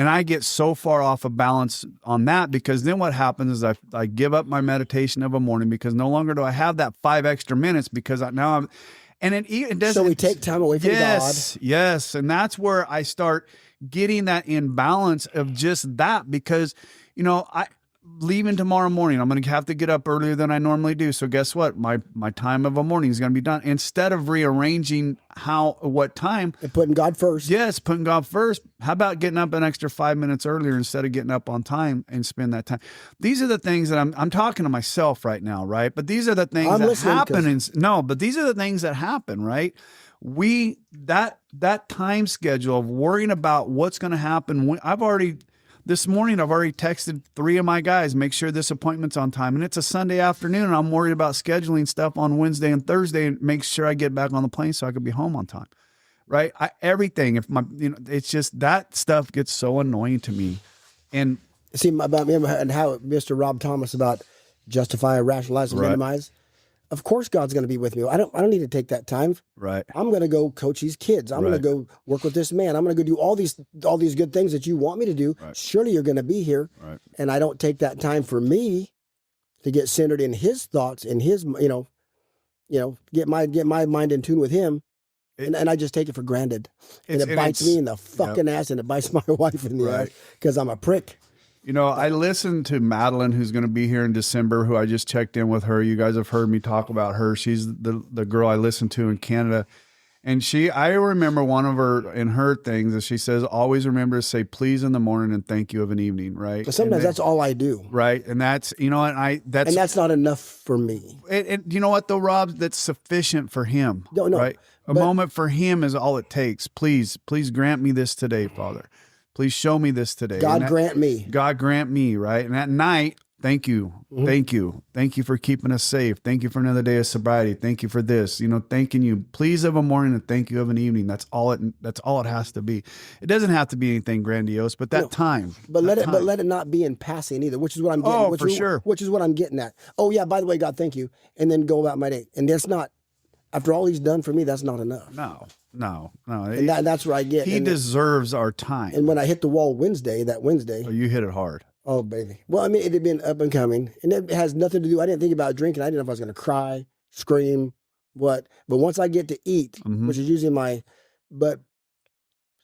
I get so far off of balance on that, because then what happens is I give up my meditation of a morning, because no longer do I have that 5 extra minutes, because it doesn't. So we take time away from God. Yes. And that's where I start getting that imbalance of just that, because, you know, leaving tomorrow morning, I'm going to have to get up earlier than I normally do. So guess what? My time of a morning is going to be done. Instead of rearranging what time. And putting God first. Yes, putting God first. How about getting up an extra 5 minutes earlier instead of getting up on time and spend that time? These are the things that I'm talking to myself right now, right? But these are the things that happen. But these are the things that happen, right? That time schedule of worrying about what's going to happen. This morning, I've already texted 3 of my guys, make sure this appointment's on time. And it's a Sunday afternoon, and I'm worried about scheduling stuff on Wednesday and Thursday and make sure I get back on the plane so I could be home on time. Right? Everything. It's just that stuff gets so annoying to me. And see about me and how Mr. Rob Thomas about justify, rationalize, and minimize. Of course, God's going to be with me. I don't need to take that time. Right. I'm going to go coach these kids. I'm going to go work with this man. I'm going to go do all these good things that you want me to do. Right. Surely you're going to be here. Right. And I don't take that time for me to get centered in His thoughts and His, get my mind in tune with Him. And I just take it for granted. And it bites me in the fucking ass, and it bites my wife in the ass because I'm a prick. You know, I listened to Madeline, who's going to be here in December, who I just checked in with her. You guys have heard me talk about her. She's the girl I listen to in Canada. And I remember one of her things that she says, always remember to say please in the morning and thank you of an evening, right? But sometimes that's all I do. Right. And that's, that's not enough for me. And you know what though, Rob? That's sufficient for Him. No. Right? A moment for Him is all it takes. Please grant me this today, Father. Please show me this today. God grant me, right? And at night, thank you. Mm-hmm. Thank you. Thank you for keeping us safe. Thank you for another day of sobriety. Thank you for this. Thanking you. Please of a morning and thank you of an evening. That's all it has to be. It doesn't have to be anything grandiose, but time. But let it not be in passing either, which is what I'm getting. Oh, for sure. Which is what I'm getting at. Oh yeah, by the way, God, thank you. And then go about my day. And that's not, after all He's done for me, that's not enough. No. And that's where I get. He deserves our time. And when I hit the wall that Wednesday. Oh, you hit it hard. Oh, baby. Well, I mean, it had been up and coming. And it has nothing to do. I didn't think about drinking. I didn't know if I was going to cry, scream, what. But once I get to eat, which is usually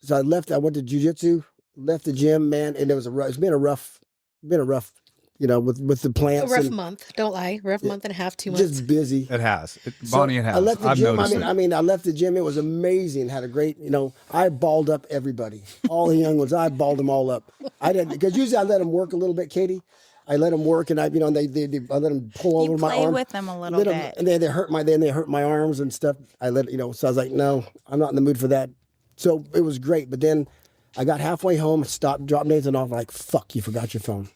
so I went to jiu-jitsu, left the gym, man. And it's been a rough, with the plants. A rough month. Don't lie. Rough month and a half, 2 months. Just busy. It has. Bonnie, it has. I left the gym. Noticed I left the gym. It was amazing. Had a great, I balled up everybody. All the young ones, I balled them all up. I didn't, because usually I let them work a little bit, Katie. I let them work, and I let them pull over my arm. You play with them a little bit. And they hurt my arms and stuff. So I was like, no, I'm not in the mood for that. So it was great. But then I got halfway home, stopped, dropped Nathan off, like, fuck, you forgot your phone.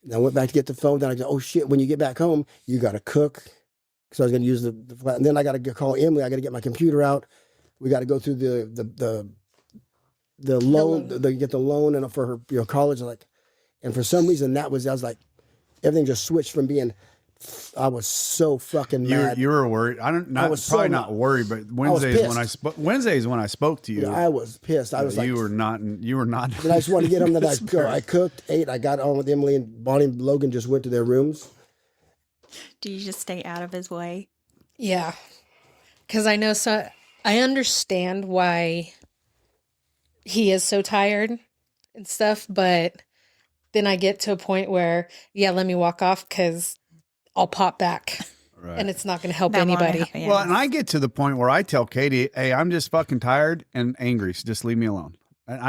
And I went back to get the phone. Then I go, oh shit, when you get back home, you got to cook. So I was going to use the flat. And then I got to call Emily. I got to get my computer out. We got to go through the loan, get the loan and for her college. And for some reason I was like, everything just switched from being, I was so fucking mad. You were worried. Not worried, but Wednesday is when I spoke to you. Yeah, I was pissed. I was like, you were not. And I just wanted to get them that I cooked, ate. I got on with Emily, and Bonnie and Logan just went to their rooms. Do you just stay out of his way? Yeah, because I know. So I understand why he is so tired and stuff, but then I get to a point where, let me walk off because I'll pop back. Right. And it's not going to help anybody. Well, and I get to the point where I tell Katie, hey, I'm just fucking tired and angry. So just leave me alone. And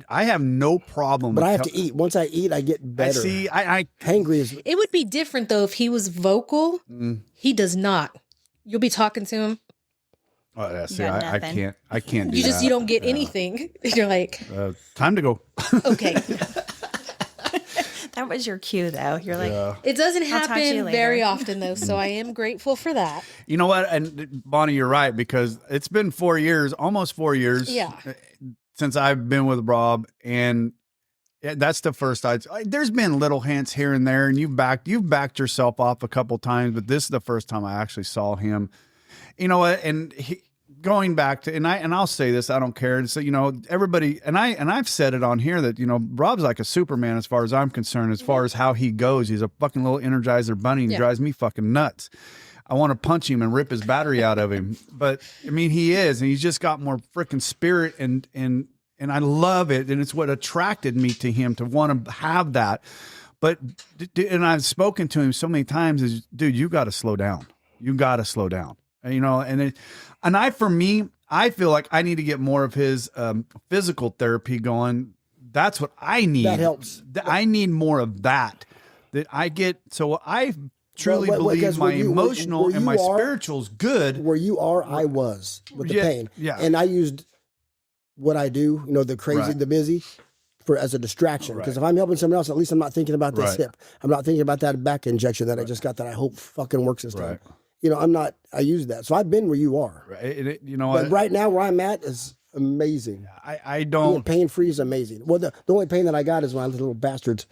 I have no problem. But with I have to eat. Once I eat, I get I better. see. I Hangry is It would be different though if he was vocal. He does not. You'll be talking to him. oh, yeah, see, got I nothing. can't do You just that. you don't get anything. You're like, Time to go. okay. That was your cue, though. You're like, It doesn't I'll talk to you happen later. very often though, so I am grateful for that. You know what? And Bonnie, you're right, because it's been 4 years, almost 4 years. Yeah. Since I've been with Rob, and that's the first there's been little hints here and there, and you've backed yourself off a couple times, but this is the first time I actually saw him. You know what? And going back to, and I'll say this, I don't care. And so, you know, everybody, and I've said it on here that, you know, Rob's like a Superman as far as I'm concerned, as far as how he goes. He's a fucking little Energizer bunny, and he drives me fucking nuts. I want to punch him and rip his battery out of him. But I mean, he is, and he's just got more freaking spirit, and I love it. And it's what attracted me to him, to want to have that. But, and I've spoken to him so many times, is, dude, you got to slow down. You got to slow down. You know, for me, I feel like I need to get more of his physical therapy going. That's what I need. That helps. I need more of that I get. So I truly believe because my where you- emotional where and you my are- spiritual's good. where you are. I was with the pain. Yeah. And I used what I do, you know, the crazy, Right. the busy, as a distraction. Because if I'm helping someone else, at least I'm not thinking about this Right. hip. I'm not thinking about that back injection that I just got that I hope fucking works this time. Right. You know, I use that. So I've been where you are. Right. You know But what? right now where I'm at is amazing. I Being don't. pain free is amazing. Well, the only pain that I got is when the little bastards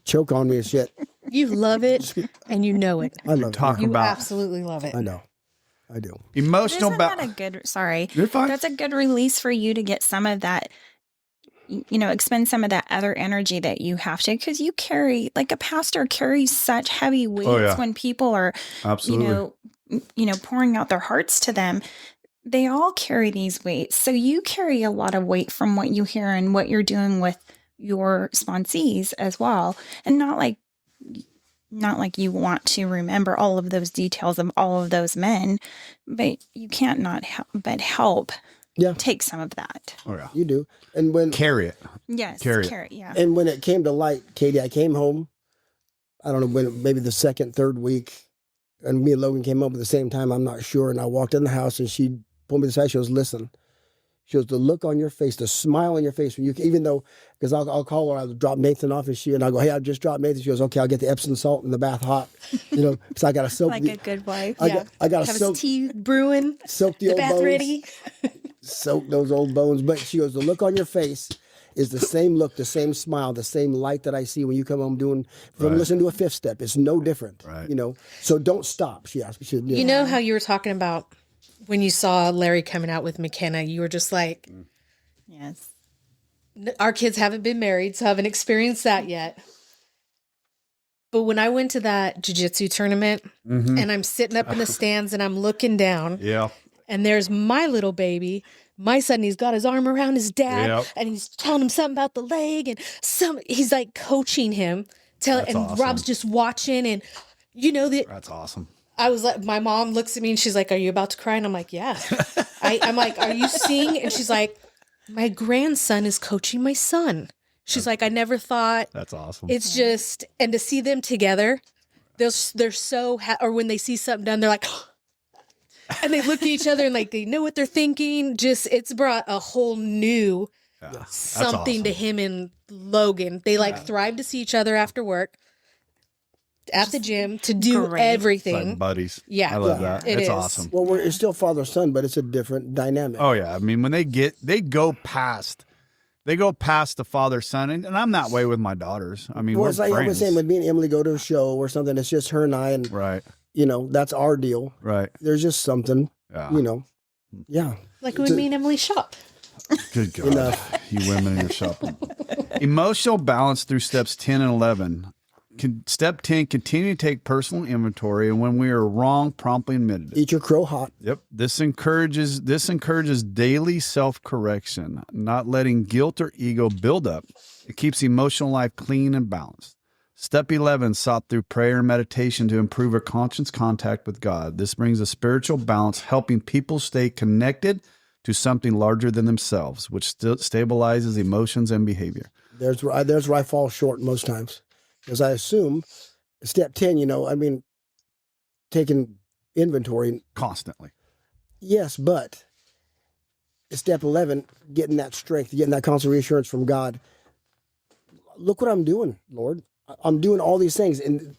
choke on me and shit. You love it and you know it. I love Talk it. You about absolutely love it. I know. I do. emotional. isn't that a good, sorry. You're fine. That's a good release for you to get some of that, you know, expend some of that other energy that you have to, because you carry, like a pastor carries such heavy weights yeah. when people are, Absolutely. you know, pouring out their hearts to them. They all carry these weights. So you carry a lot of weight from what you hear and what you're doing with your sponsees as well. And not like you want to remember all of those details of all of those men, but you can't not but help Yeah. take some of that. Oh yeah. You do. And when Carry it. Yes. Carry it. Carrot, yeah. And when it came to light, Katie, I came home. I don't know when, maybe the second, third week, and me and Logan came home at the same time. I'm not sure. And I walked in the house, and she pulled me aside. She goes, "Listen." She goes, "The look on your face, the smile on your face when you, even though, because I'll call her, I'll drop Nathan off, and I'll go, 'Hey, I just dropped Nathan.' She goes, 'Okay, I'll get the Epsom salt in the bath hot,' you know, because I got to soak. Like a good wife. I got to Have soak, his tea brewing, soak the the old bath bones, ready. soak those old bones. But she goes, the look on your face is the same look, the same smile, the same light that I see when you come home doing, from listening to a fifth step. It's no different, Right. you know. So don't stop. She asked me. She said, You know how you were talking about when you saw Larry coming out with McKenna, you were just like, Yes. our kids haven't been married, so I haven't experienced that yet. But when I went to that jiu-jitsu tournament and I'm sitting up in the stands and I'm looking down Yeah. and there's my little baby, my son, he's got his arm around his dad Yep. and he's telling him something about the leg and he's like coaching him. And awesome. Rob's just watching and you know that That's awesome. I was like, my mom looks at me and she's like, "Are you about to cry?" And I'm like, "Yeah." I'm like, "Are you seeing?" And she's like, "My grandson is coaching my son." She's like, "I never thought." That's awesome. It's just, and to see them together, they're so, or when they see something done, they're like, and they look at each other and like they know what they're thinking. Just, it's brought a whole new something to him and Logan. They like thrive to see each other after work at the gym to do Great. everything. Like buddies. Yeah. I love that. It It's is. awesome. Well, it's still father-son, but it's a different dynamic. Oh yeah. I mean, when they go past the father son, and I'm that way with my daughters. I mean, Well, we're it's like I was friends. saying, when me and Emily go to a show or something, it's just her and I, and Right. you know, that's our deal. Right. There's just something, Yeah. you know. Yeah. Like when me and Emily shop. Good God. Enough. You women in your shopping. Emotional balance through steps 10 and 11. Step 10, continue to take personal inventory, and when we are wrong, promptly admit it. Eat your crow hot. Yep. This encourages daily self-correction, not letting guilt or ego build up. It keeps the emotional life clean and balanced. Step 11, sought through prayer and meditation to improve our conscious contact with God. This brings a spiritual balance, helping people stay connected to something larger than themselves, which stabilizes emotions and behavior. There's where I fall short most times, because I assume step 10, taking inventory. Constantly. Yes, but step 11, getting that strength, getting that constant reassurance from God. Look what I'm doing, Lord. I'm doing all these things. And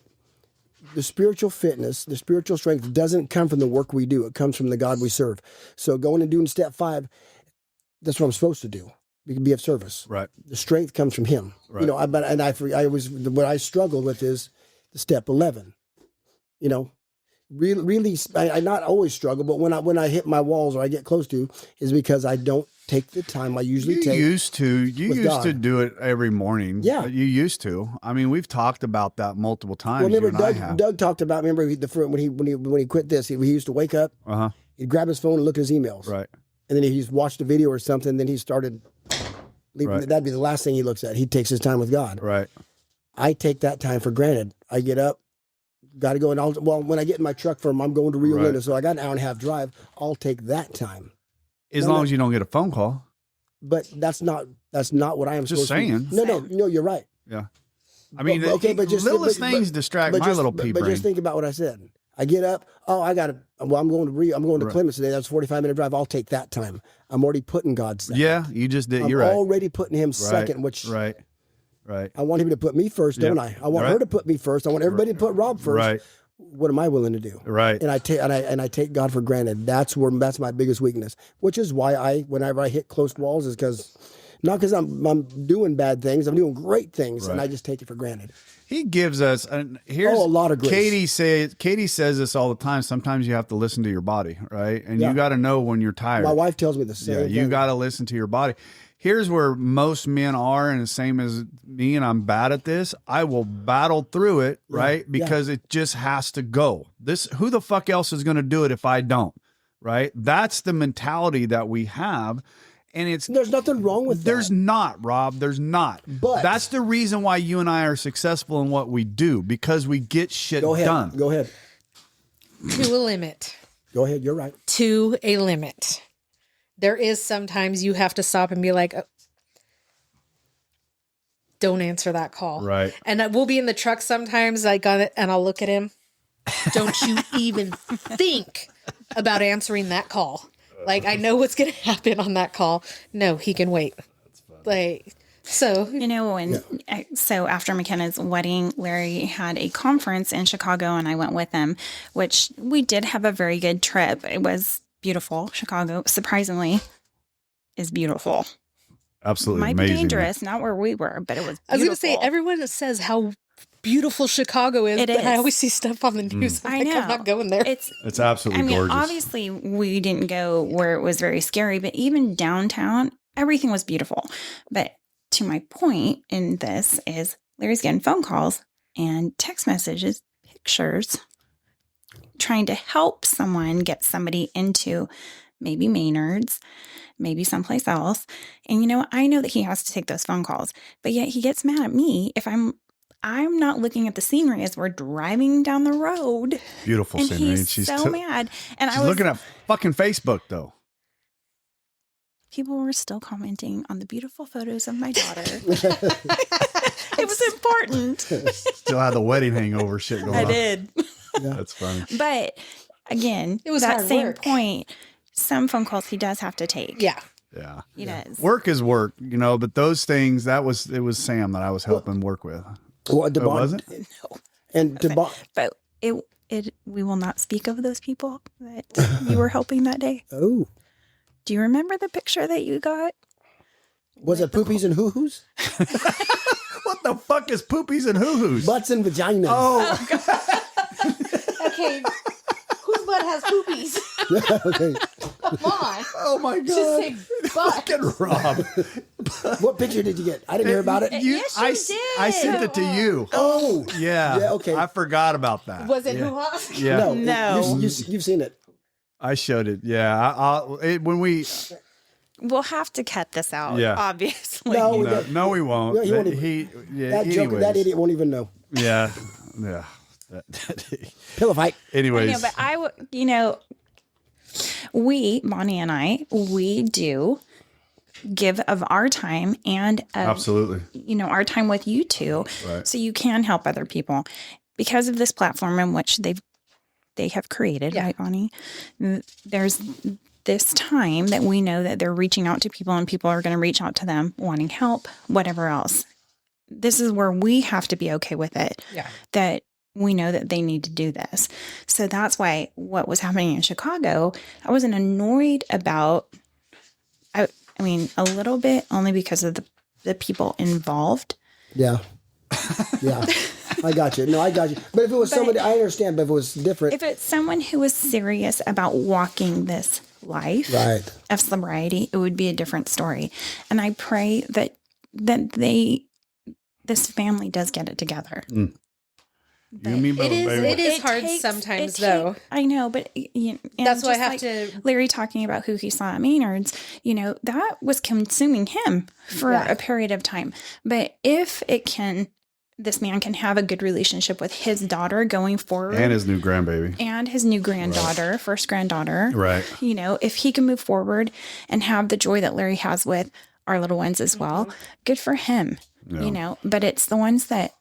the spiritual fitness, the spiritual strength doesn't come from the work we do. It comes from the God we serve. So going and doing step 5, that's what I'm supposed to do. We can be of service. Right. The strength comes from Him. Right. What I struggled with is the step 11. Really, I not always struggle, but when I hit my walls or I get close to, is because I don't take the time I usually take. You used to do it every morning. Yeah. You used to. I mean, we've talked about that multiple times. Well, remember you and I have. Doug talked about. Remember when he quit this, he used to wake up. Uh-huh. He'd grab his phone and look at his emails. Right. And then he'd watched a video or something. Then he started. Right. That'd be the last thing he looks at. He takes his time with God. Right. I take that time for granted. I get up, got to go, and when I get in my truck I'm going to Rio Linda, so I got an hour and a half drive. I'll take that time. As long as you don't get a phone call. But that's not what I am Just supposed saying. to do. No, you're right. Yeah. I mean, but just littlest things distract my little pea But brain. just think about what I said. I get up. Oh, I'm going to Clements today. That's a 45-minute drive. I'll take that time. I'm already putting God second. Yeah, you just did. I'm You're right. already putting Him second, which Right. I want Him to put me first, don't I? I want her to put me first. I want everybody to put Rob first. Right. What am I willing to do? Right. And I take God for granted. That's my biggest weakness. Which is why whenever I hit close walls, is not because I'm doing bad things. I'm doing great things, and I just take it for granted. He gives us, here's a lot of grace. Katie says this all the time. Sometimes you have to listen to your body, right? And you got to know when you're tired. My wife tells me the same thing. You got to listen to your body. Here's where most men are, and the same as me, and I'm bad at this. I will battle through it, right? Because it just has to go. Who the fuck else is going to do it if I don't, right? That's the mentality that we have. And there's nothing wrong with that. There's not, Rob. There's not. But that's the reason why you and I are successful in what we do, because we get shit done. Go ahead. To a limit. Go ahead. You're right. To a limit. There is sometimes you have to stop and be like, oh, don't answer that call. Right. And we'll be in the truck sometimes. I got it, and I'll look at him. Don't you even think about answering that call. Like, I know what's going to happen on that call. No, he can wait. So so after McKenna's wedding, Larry had a conference in Chicago, and I went with him, which we did have a very good trip. It was beautiful. Chicago, surprisingly, is beautiful. Absolutely Might amazing. be dangerous, not where we were, but it was beautiful. I was going to say, everyone says how beautiful Chicago is, but I always see stuff on the news. I know. I'm not going there. It's absolutely gorgeous. Obviously, we didn't go where it was very scary, but even downtown, everything was beautiful. But to my point in this is Larry's getting phone calls and text messages, pictures, trying to help someone get somebody into maybe Maynard's, maybe someplace else. And, I know that he has to take those phone calls, but yet he gets mad at me if I'm not looking at the scenery as we're driving down the road. Beautiful and scenery. He's so mad. And she's looking at fucking Facebook, though. People were still commenting on the beautiful photos of my daughter. It was important. Still had the wedding hangover shit going on. I did. Yeah. That's funny. But again, it was that hard same work. point, some phone calls he does have to take. Yeah. Yeah. He does. Work is work, but those things, it was Sam that I was helping work with. Well, was it? No. And but we will not speak of those people that you were helping that day. Oh. Do you remember the picture that you got? Was it poopies and hoo-hoos? What the fuck is poopies and hoo-hoos? Butts and vaginas. Oh. Okay. Whose butt has poopies? Okay. Come on. Oh my God. Just say butt. Fucking Rob. What picture did you get? I didn't hear about it. Yes, you did. I sent it to you. Oh. Yeah. Yeah, okay. I forgot about that. Was it yeah. hoo-ha? Yeah. No. You've seen it. I showed it. Yeah. When we. We'll have to cut this out, Yeah. obviously. No, we won't. No, he won't that idiot won't even know. Yeah. Yeah. Pillow fight. Anyways. I know, but Bonnie and I, we do give of our time and Absolutely. our time with you two, Right. so you can help other people because of this platform in which they have created, right, Bonnie? There's this time that we know that they're reaching out to people, and people are going to reach out to them wanting help, whatever else. This is where we have to be okay with it. Yeah. That we know that they need to do this. So that's why what was happening in Chicago, I wasn't annoyed about. I mean, a little bit, only because of the people involved. Yeah. Yeah. I got you. No, I got you. But if it was somebody, I understand, but if it was different. If it's someone who was serious about walking this life of sobriety, it would be a different story. And I pray that this family does get it together. You and me both, baby. It is hard sometimes, though. I know, but and That's why I just have to. Larry talking about who he saw at Maynard's, that was consuming him for a period of time. But if this man can have a good relationship with his daughter going forward. And his new grandbaby. And his new granddaughter, first granddaughter. Right. If he can move forward and have the joy that Larry has with our little ones as well, good for him. Yeah. But it's the ones that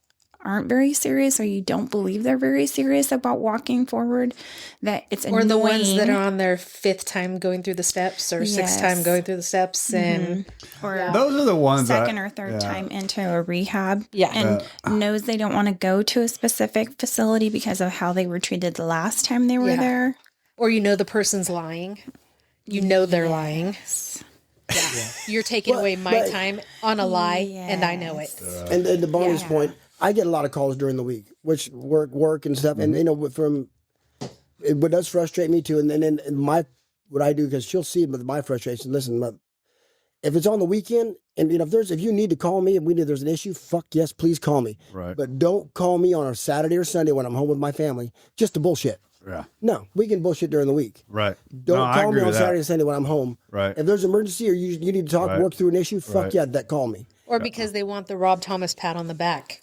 aren't very serious, or you don't believe they're very serious about walking forward, that it's annoying. Or the ones that are on their 5th time going through the steps, or 6th time going through the steps, and or those are the ones second or third time into a rehab, Yeah. and knows they don't want to go to a specific facility because of how they were treated the last time they were there. or the person's lying. They're lying. Yeah. You're taking away my time on a lie, and I know it. And the bonus point, I get a lot of calls during the week, which work and stuff. And, what does frustrate me too. And then what I do, because she'll see with my frustration, listen, if it's on the weekend, and if you need to call me and there's an issue, fuck yes, please call me. Right. But don't call me on a Saturday or Sunday when I'm home with my family, just to bullshit. Yeah. No, we can bullshit during the week. Right. Don't No, I call me agree on with that. Saturday or Sunday when I'm home. Right. If there's an emergency or you need to talk, work through an issue, fuck yeah, call me. Or because they want the Rob Thomas pat on the back.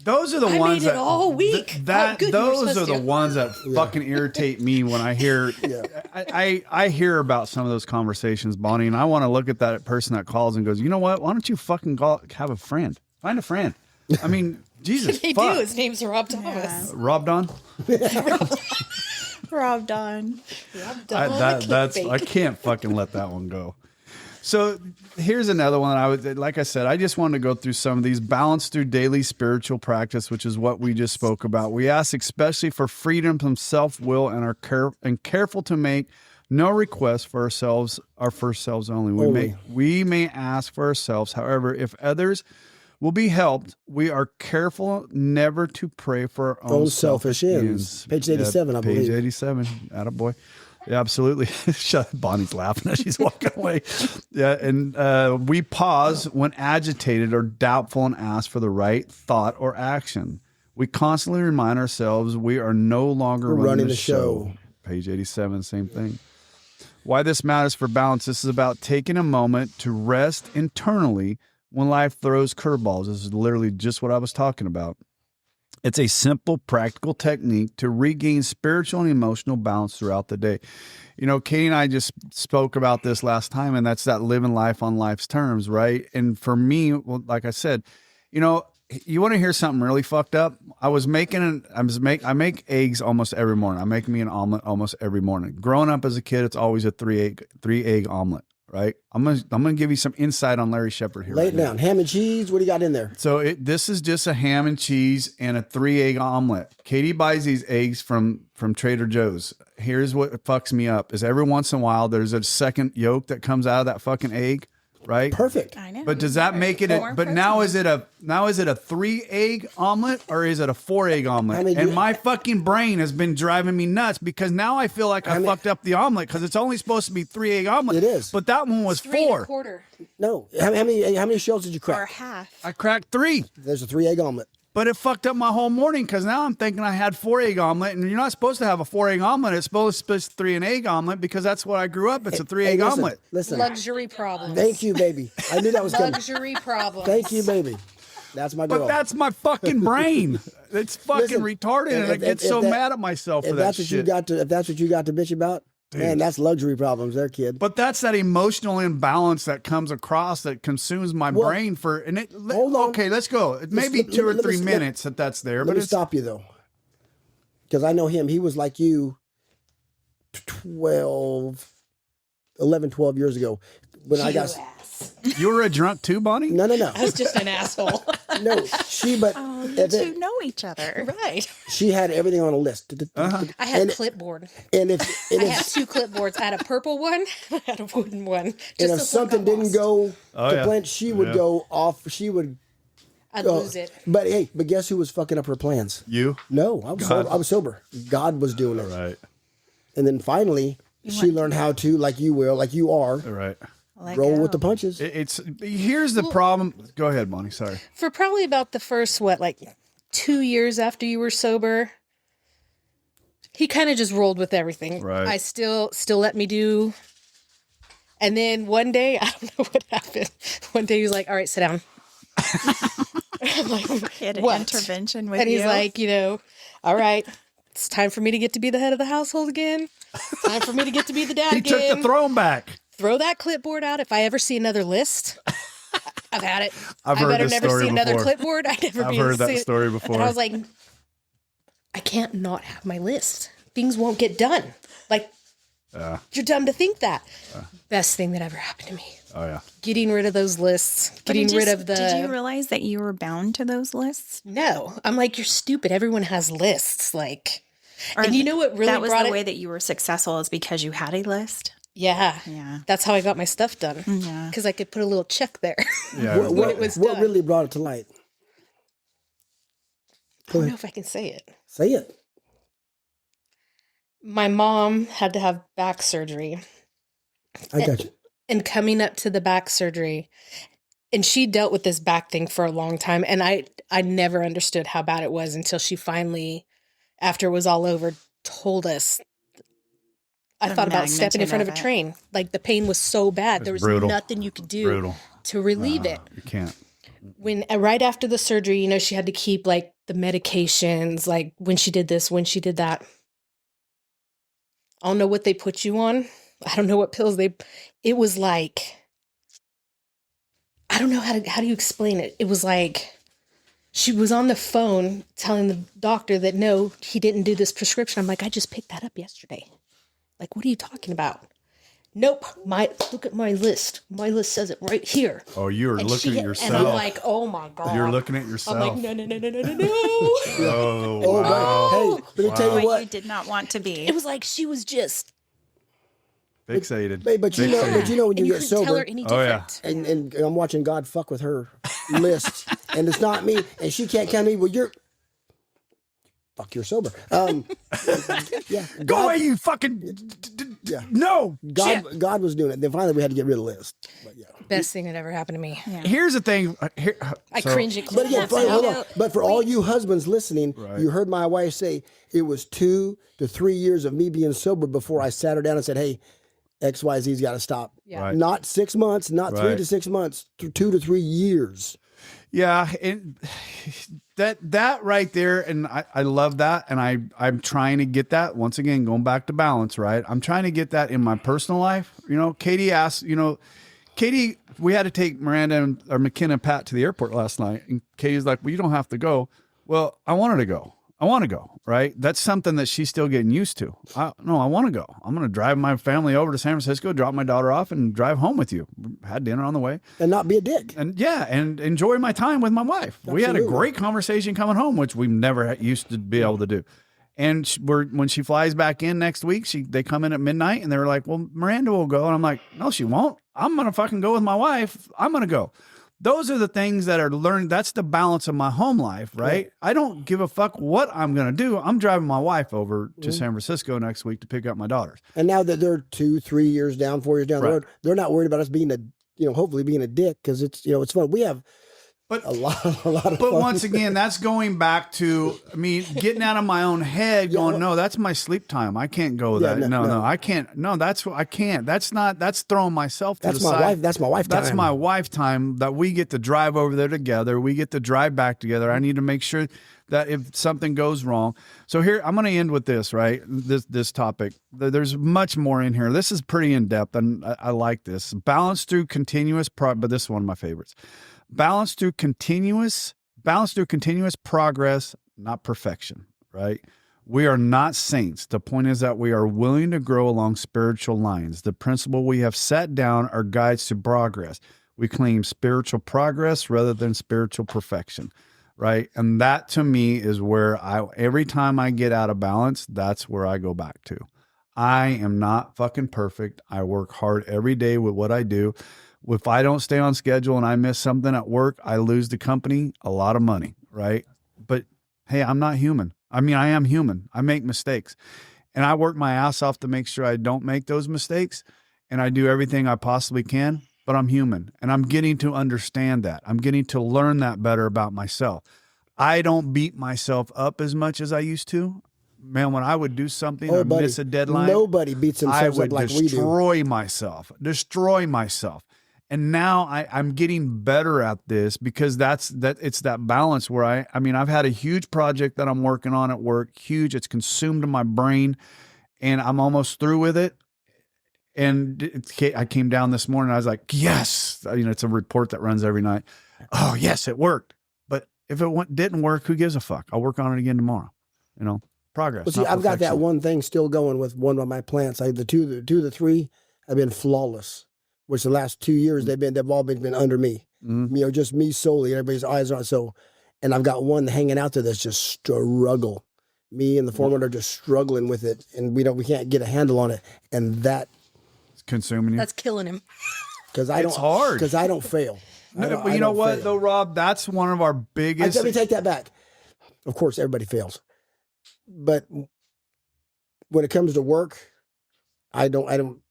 Those are the I ones made it that all week. That Oh, good, you were those supposed are the to. ones that fucking irritate me when I hear. I hear about some of those conversations, Bonnie, and I want to look at that person that calls and goes, you know what? Why don't you fucking have a friend? Find a friend. I mean, Jesus. They fuck. do. His name's Rob Thomas. Rob Don. Rob Don. I can't fucking let that one go. So here's another one. Like I said, I just wanted to go through some of these. Balance through daily spiritual practice, which is what we just spoke about. We ask especially for freedom from self-will and are careful to make no requests for ourselves, our first selves only. We may ask for ourselves. However, if others will be helped, we are careful never to pray for our own selfish ends. Page 87, I believe. Page 87. Attaboy. Yeah, absolutely. Bonnie's laughing as she's walking away. Yeah, and we pause when agitated or doubtful and ask for the right thought or action. We constantly remind ourselves we are no longer running the show. Page 87, same thing. Why this matters for balance. This is about taking a moment to rest internally when life throws curveballs. This is literally just what I was talking about. It's a simple, practical technique to regain spiritual and emotional balance throughout the day. Katie and I just spoke about this last time, and that's that living life on life's terms, right? And for me, like I said, you want to hear something really fucked up? I make eggs almost every morning. I make me an omelet almost every morning. Growing up as a kid, it's always a three egg omelet. Right, I'm gonna give you some insight on Larry Shepard here. Lay it down. Ham and cheese. What do you got in there? So this is just a ham and cheese and a 3-egg omelet. Katie buys these eggs from Trader Joe's. Here's what fucks me up: is every once in a while there's a second yolk that comes out of that fucking egg. Right, perfect. I know. But does that make it? Now is it a 3-egg omelet or is it a 4-egg omelet? And my fucking brain has been driving me nuts because now I feel like I fucked up the omelet because it's only supposed to be 3-egg omelet. It is, but that one was 4. 3 1/4. No, how many shells did you crack? Or half. I cracked 3. There's a 3-egg omelet. But it fucked up my whole morning because now I'm thinking I had 4-egg omelet, and you're not supposed to have a 4-egg omelet. It's supposed to be 3-egg omelet because that's what I grew up. It's a 3-egg omelet. Listen, Luxury problems. Thank you, baby. I knew that was coming. Luxury problems. Thank you, baby. That's my girl. But that's my fucking brain. It's fucking retarded, and I get so mad at myself for that shit. If that's what you got to bitch about, Man, that's luxury problems there, kid. But that's that emotional imbalance that comes across that consumes my brain for, and it, hold on. okay, let's go. It may be Let- 2 or let- 3 let- minutes that's there, Let but me it's, stop you though, because I know him. He was like you 11, 12 years ago when I got. you were a drunk too, Bonnie? No. I was just an asshole. No, but You two know each other. Right. she had everything on a list. Uh-huh. I had And- a clipboard. And if I had 2 clipboards. I had a purple one. I had a wooden one. and Just if so something one got didn't lost. go to plan, she would go off. She would. I'd lose it. But hey, guess who was fucking up her plans? You? No, I was sober. God was doing it. Right. And then finally, she learned how to, like you are, Right. roll with the punches. Here's the problem. Go ahead, Bonnie. Sorry. For probably about the first, 2 years after you were sober, he kind of just rolled with everything. Right. I still let me do. And then one day, I don't know what happened. One day he was like, all right, sit down. I'm like, He had an what? intervention with And you. he's like, all right, it's time for me to get to be the head of the household again. Time for me to get to be the dad He again. took the throne back. Throw that clipboard out. If I ever see another list, I've had it. I've I heard better this never story see another before. clipboard. I never I've be heard that see- story before. And I was like, I can't not have my list. Things won't get done. Like, you're dumb to think that. Best thing that ever happened to me. Oh, yeah. Getting rid of those lists. But Getting rid of the. Did you realize that you were bound to those lists? No, I'm like, you're stupid. Everyone has lists. Like, Or and you know what really that was brought the it? way that you were successful is because you had a list? Yeah. Yeah. That's how I got my stuff done. Yeah. Because I could put a little check there. Yeah. when it was What done. really brought it to light? I don't know if I can say it. Say it. My mom had to have back surgery. I got you. And coming up to the back surgery, and she dealt with this back thing for a long time, and I never understood how bad it was until she finally, after it was all over, told us. I The thought about stepping in magnitude front of of a it. train. Like, the pain was so bad, there was brutal. nothing you could do Brutal. to relieve it. You can't. When right after the surgery, she had to keep like the medications, like when she did this, when she did that. I don't know what they put you on. I don't know what pills it was like, I don't know how do you explain it? It was like she was on the phone telling the doctor that no, he didn't do this prescription. I'm like, I just picked that up yesterday. Like, what are you talking about? Nope. Look at my list. My list says it right here. Oh, you're And looking she- at yourself. And I'm like, oh my God. You're looking at yourself. I'm like, no. Oh, Oh, wow. but hey, let me tell you What what. you did not want to be. It was like she was just, Fixated. Hey, but you know when and you you get couldn't tell sober, her any Oh, yeah. different. and I'm watching God fuck with her list, and it's not me, and she can't count me. Well, you're sober. Yeah, Go away, you fucking. Yeah. No. Shit. God was doing it. Then finally we had to get rid of the list. But yeah. Best thing that ever happened to me. Here's the thing. I cringe at But again, clipboards. hold on. But for all you husbands listening, Right. you heard my wife say it was 2 to 3 years of me being sober before I sat her down and said, "Hey, XYZ's got to stop." Yeah. Right. Not 6 months, not 3 Right. to 6 months, 2 to 3 years. Yeah, that right there, and I love that, and I'm trying to get that once again, going back to balance, right? I'm trying to get that in my personal life. Katie asked, Katie, we had to take Miranda or McKenna and Pat to the airport last night, and Katie's like, "Well, you don't have to go." Well, I wanted to go. I want to go, right? That's something that she's still getting used to. I want to go. I'm going to drive my family over to San Francisco, drop my daughter off, and drive home with you. Had dinner on the way. And not be a dick. And and enjoy my time with my wife. We had a Absolutely. great conversation coming home, which we've never used to be able to do. And when she flies back in next week, they come in at midnight and they were like, "Well, Miranda will go." And I'm like, "No, she won't. I'm going to fucking go with my wife. I'm going to go." Those are the things that are learned. That's the balance of my home life, right? I don't give a fuck what I'm going to do. I'm driving my wife over to San Francisco next week to pick up my daughters. And now that they're 2, 3 years down, 4 years down the Right. road, they're not worried about us being hopefully being a dick because it's, it's fun. We have But a lot of But fun. once again, that's going back to me getting out of my own head, going, no, that's my sleep time. I can't go Yeah, that. no. No, I can't. No, I can't. That's throwing myself to That's the my side. wife. That's my wife That's time. my wife time that we get to drive over there together. We get to drive back together. I need to make sure that if something goes wrong. So here, I'm going to end with this, right? This topic. There's much more in here. This is pretty in depth, and I like this. Balance through continuous, but this is one of my favorites. Balance through continuous progress, not perfection, right? We are not saints. The point is that we are willing to grow along spiritual lines. The principle we have set down are guides to progress. We claim spiritual progress rather than spiritual perfection, right? And that to me is where every time I get out of balance, that's where I go back to. I am not fucking perfect. I work hard every day with what I do. If I don't stay on schedule and I miss something at work, I lose the company a lot of money, right? But hey, I'm not human. I mean, I am human. I make mistakes. And I work my ass off to make sure I don't make those mistakes. And I do everything I possibly can, but I'm human. And I'm getting to understand that. I'm getting to learn that better about myself. I don't beat myself up as much as I used to. Man, when I would do something or buddy, miss a deadline, nobody beats I themselves would up like we do. destroy myself. And now I'm getting better at this because it's that balance where I've had a huge project that I'm working on at work, huge. It's consumed my brain and I'm almost through with it. And I came down this morning. I was like, yes, it's a report that runs every night. Oh yes, it worked. But if it didn't work, who gives a fuck? I'll work on it again tomorrow. Progress. Well, see, I've got that one thing still going with one of my plants. The two of the three have been flawless. Which the last 2 years they've all been under me. Mm-hmm. Just me solely. Everybody's eyes are on. So, and I've got one hanging out there that's just struggle. Me and the foreman are just struggling with it, and we can't get a handle on it, and that It's consuming you. That's killing him. because I It's hard. because I don't fail. But you know what though, Rob? That's one of our biggest. Let me take that back. Of course, everybody fails, but when it comes to work, I don't.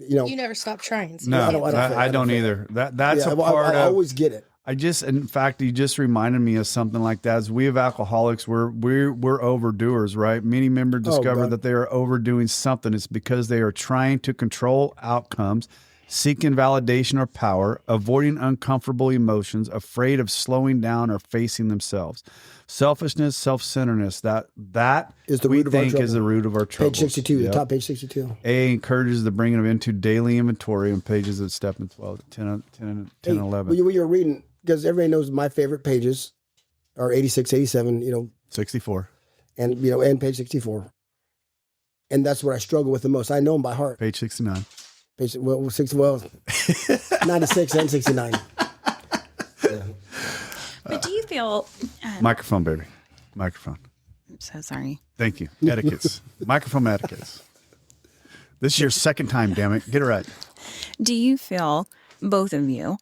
You never stop trying. So No, I don't fail. either. That's Yeah, a well, part I of. always get it. In fact, you just reminded me of something like that. As we have alcoholics, we're overdoers, right? Many members discover God. that they are overdoing something. It's because they are trying to control outcomes, seeking validation or power, avoiding uncomfortable emotions, afraid of slowing down or facing themselves. Selfishness, self-centeredness, that Is the we root of our think is trouble. the root of our trouble. Page 62, the top page 62. A encourages the bringing of into daily inventory on pages of step in 12, 10, 10 Hey, 11. when you're reading, because everybody knows my favorite pages are 86, 87, 64. and page 64. And that's what I struggle with the most. I know them by heart. Page 69. Page 96, 96 and 69. But do you feel? Microphone, baby. Microphone. I'm so sorry. Thank you. Etiquettes. Microphone etiquettes. This is your second time, damn it. Get it right. Do you feel, both of you,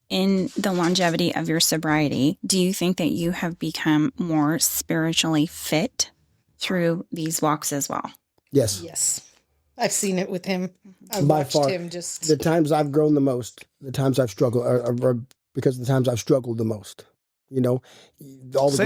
in the longevity of your sobriety, do you think that you have become more spiritually fit through these walks as well? Yes. Yes. I've seen it with him. I've By watched far. him just. The times I've grown the most, the times I've struggled are because the times I've struggled the most. Say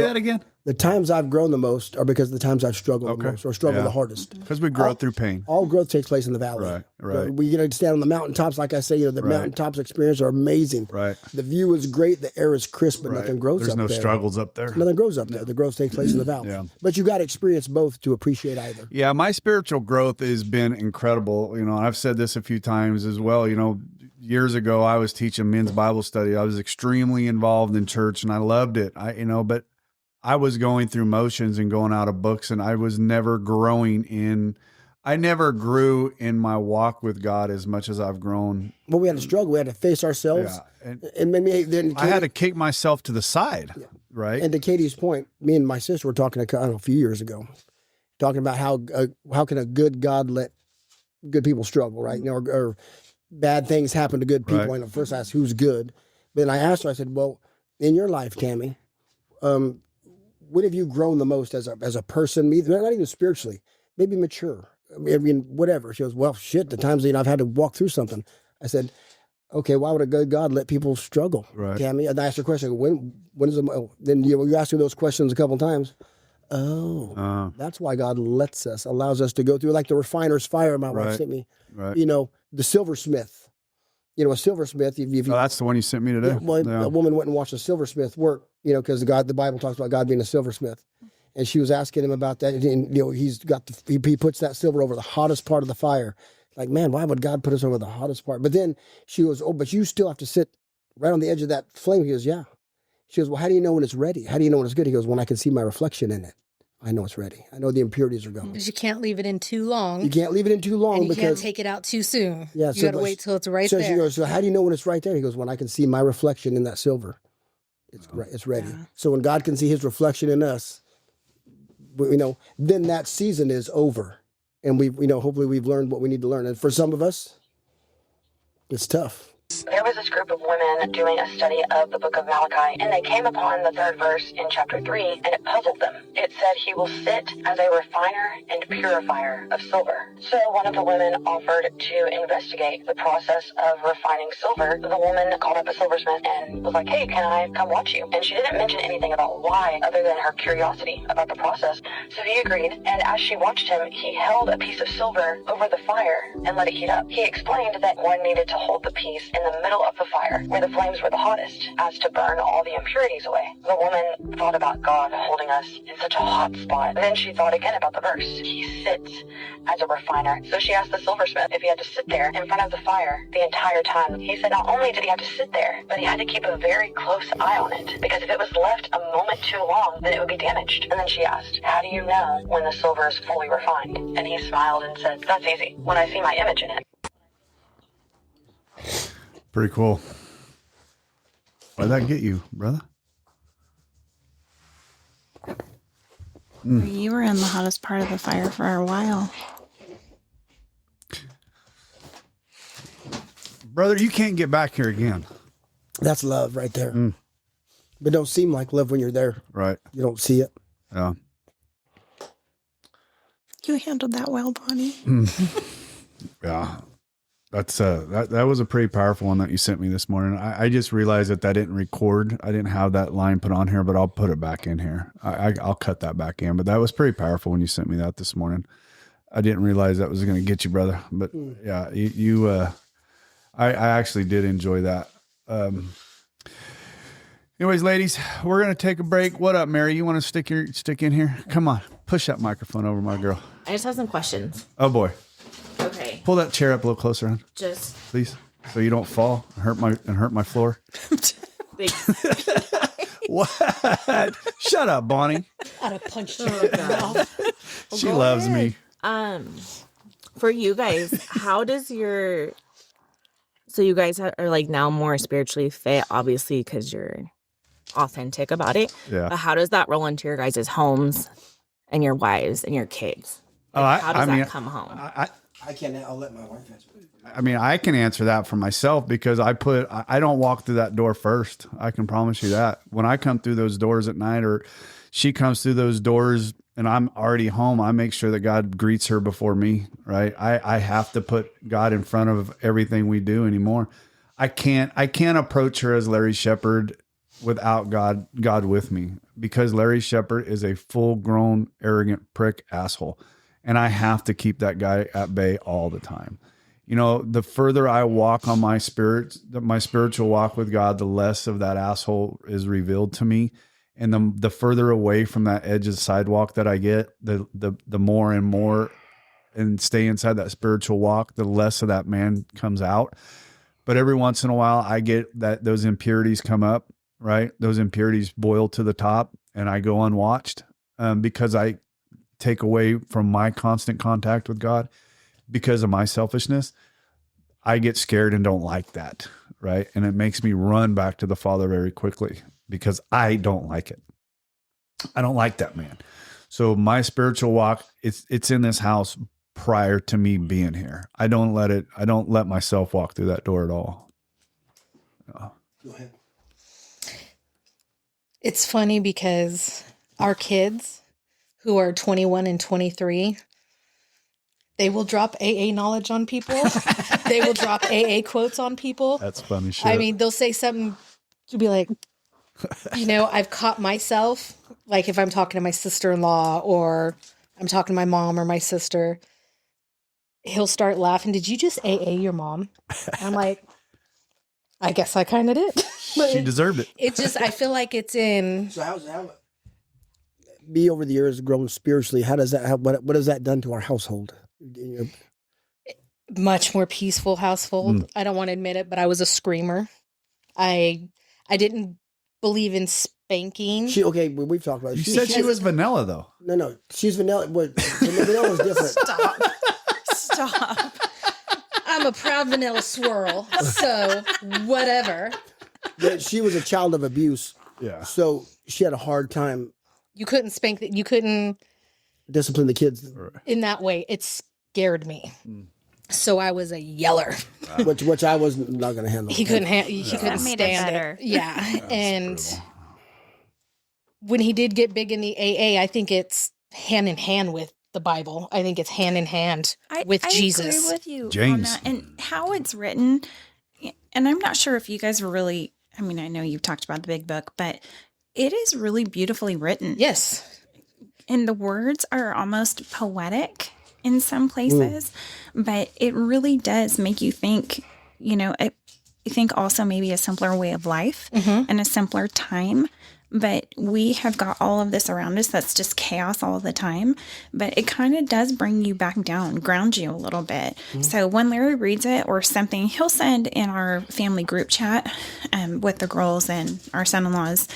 that again. The times I've grown the most are because the times I've struggled Okay. the most or struggled Yeah. the hardest. Because we grow through pain. All growth takes place in the valley. Right. We get to stand on the mountaintops, like I say. The Right. mountaintops experience are amazing. Right. The view is great. The air is crisp, but nothing grows There's up no there. struggles up there. Nothing grows up there. The growth takes place in the valley. Yeah. But you got to experience both to appreciate either. Yeah, my spiritual growth has been incredible. I've said this a few times as well. Years ago, I was teaching men's Bible study. I was extremely involved in church and I loved it. But I was going through motions and going out of books, and I was never I never grew in my walk with God as much as I've grown. But we had to struggle. We had to face ourselves. Yeah. And maybe then I had to kick myself to the side, right? And to Katie's point, me and my sister were talking a few years ago, talking about how can a good God let good people struggle, right? Or bad things happen to good people. Right. And first I asked who's good. But then I asked her, I said, well, in your life, Tammy, when have you grown the most as a person? Not even spiritually, maybe mature. I mean, whatever. She goes, well, shit, the times I've had to walk through something. I said, okay, why would a good God let people struggle? Right. Tammy, and I asked her a question. When is the, then you ask her those questions a couple times. Oh, that's why God lets us, allows us to go through, like the refiner's fire. My wife Right. sent me. Right. You know, the silversmith. You know, a silversmith. If you, Oh, that's the one you sent me today. yeah, well, Yeah. a woman went and watched a silversmith work. You know, because the Bible talks about God being a silversmith, and she was asking him about that. And you know, he puts that silver over the hottest part of the fire. Like, man, why would God put us over the hottest part? But then she goes, oh, but you still have to sit right on the edge of that flame. He goes, yeah. She goes, well, how do you know when it's ready? How do you know when it's good? He goes, when I can see my reflection in it, I know it's ready. I know the impurities are gone. Because you can't leave it in too long. You can't leave it in too long and you because can't take it out too soon. Yeah, You got to wait till it's right so there. she goes, so how do you know when it's right there? He goes, when I can see my reflection in that silver, it's ready. Yeah. So when God can see his reflection in us, you know, then that season is over. And hopefully we've learned what we need to learn. And for some of us, it's tough. There was this group of women doing a study of the book of Malachi, and they came upon the 3rd verse in chapter 3, and it puzzled them. It said, he will sit as a refiner and purifier of silver. So one of the women offered to investigate the process of refining silver. The woman called up a silversmith and was like, hey, can I come watch you? And she didn't mention anything about why other than her curiosity about the process. So he agreed, and as she watched him, he held a piece of silver over the fire and let it heat up. He explained that one needed to hold the piece in the middle of the fire, where the flames were the hottest, as to burn all the impurities away. The woman thought about God holding us in such a hot spot. Then she thought again about the verse. He sits as a refiner. So she asked the silversmith if he had to sit there in front of the fire the entire time. He said not only did he have to sit there, but he had to keep a very close eye on it, because if it was left a moment too long, then it would be damaged. And then she asked, how do you know when the silver is fully refined? And he smiled and said, that's easy, when I see my image in it. Pretty cool. Why'd that get you, brother? You were in the hottest part of the fire for a while. Brother, you can't get back here again. That's love right there. But don't seem like love when you're there. Right. You don't see it. Yeah. You handled that well, Bonnie. Yeah. That's that was a pretty powerful one that you sent me this morning. I just realized that didn't record. I didn't have that line put on here, but I'll put it back in here. I'll cut that back in. But that was pretty powerful when you sent me that this morning. I didn't realize that was going to get you, brother. But yeah, I actually did enjoy that. Anyways, ladies, we're going to take a break. What up, Mary? You want to stick in here? Come on, push that microphone over, my girl. I just have some questions. Oh boy, Okay. pull that chair up a little closer, hon, Just please, so you don't fall and hurt my floor. thanks. What? Shut up, Bonnie. I'd have punched you. Oh, God. She loves me. For you guys, how does your... So you guys are like now more spiritually fit, obviously, because you're authentic about it. Yeah. But how does that roll into your guys' homes and your wives and your kids? Oh, How does that come home? I can't. I'll let my wife answer. I mean, I can answer that for myself because I don't walk through that door first. I can promise you that. When I come through those doors at night, or she comes through those doors and I'm already home, I make sure that God greets her before me, right? I have to put God in front of everything we do anymore. I can't approach her as Larry Shepherd without God with me, because Larry Shepherd is a full-grown, arrogant prick asshole. And I have to keep that guy at bay all the time. You know, the further I walk on my spiritual walk with God, the less of that asshole is revealed to me. And the further away from that edge of the sidewalk that I get, the more and more and stay inside that spiritual walk, the less of that man comes out. But every once in a while I get those impurities come up, right? Those impurities boil to the top and I go unwatched because I take away from my constant contact with God because of my selfishness. I get scared and don't like that, right? And it makes me run back to the Father very quickly because I don't like it. I don't like that man. So my spiritual walk, it's in this house prior to me being here. I don't let myself walk through that door at all. Go ahead. It's funny because our kids, who are 21 and 23, They will drop AA knowledge on people. They will drop AA quotes on people. That's funny shit. I mean, they'll say something to be like, I've caught myself, like if I'm talking to my sister-in-law or I'm talking to my mom or my sister, he'll start laughing. Did you just AA your mom? I'm like, I guess I kind of did. she deserved it. It just, I feel like it's in. So how me over the years grown spiritually? How does that? What has that done to our household? Much more peaceful household. I don't want to admit it, but I was a screamer. I didn't believe in spanking. We've talked about it. You said she was vanilla, though. No, she's vanilla. Vanilla is different. Stop. I'm a proud vanilla swirl, so whatever. But she was a child of abuse, Yeah. so she had a hard time You couldn't spank that. You couldn't discipline the kids, in that way. It scared me. So I was a yeller. which I was not going to handle. He couldn't. He couldn't That made it stand better. it. Yeah, and when he did get big in the AA, I think it's hand in hand with the Bible. I think it's hand in hand with Jesus. I agree with you on James. that. And how it's written, and I'm not sure if you guys really, I mean, I know you've talked about the big book, but it is really beautifully written. Yes. And the words are almost poetic in some places, but it really does make you think, I think also maybe a simpler way of life and a simpler time. But we have got all of this around us that's just chaos all the time. But it kind of does bring you back down, ground you a little bit. So when Larry reads it or something, he'll send in our family group chat with the girls and our son-in-laws.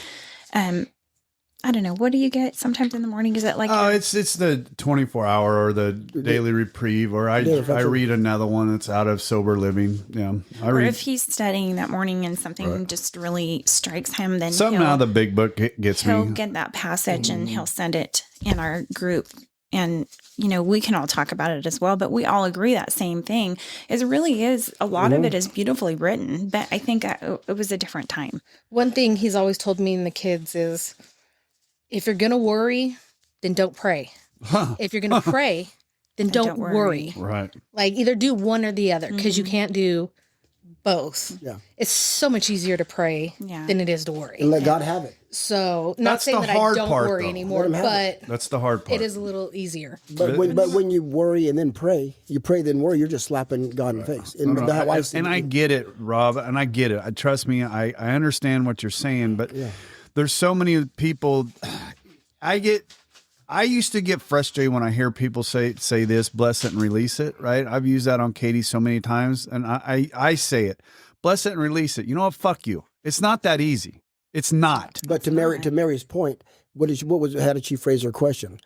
I don't know. What do you get sometimes in the morning? Is it like It's the 24-hour or the daily reprieve, or I read another one that's out of sober living. Yeah, or if he's studying that morning and something just really strikes him, then something out of the big book gets he'll me. get that passage and he'll send it in our group. And, we can all talk about it as well, but we all agree that same thing. It really is, a lot of it is beautifully written, but I think it was a different time. One thing he's always told me and the kids is, if you're going to worry, then don't pray. If you're going to pray, then don't worry. Right. Like either do one or the other because you can't do both. Yeah. It's so much easier to pray than it is to worry. and let God have it. So not That's saying the that I hard don't part, worry though. anymore, Let him have but That's the hard part. it is a little easier. But when you worry and then pray, you pray then worry, you're just slapping God in the face. And I get it, Rob, and I get it. Trust me, I understand what you're saying, but there's so many people. I used to get frustrated when I hear people say this, bless it and release it, right? I've used that on Katie so many times, and I say it, bless it and release it. You know what? Fuck you. It's not that easy. It's not. But to Mary's point, how did she phrase her question?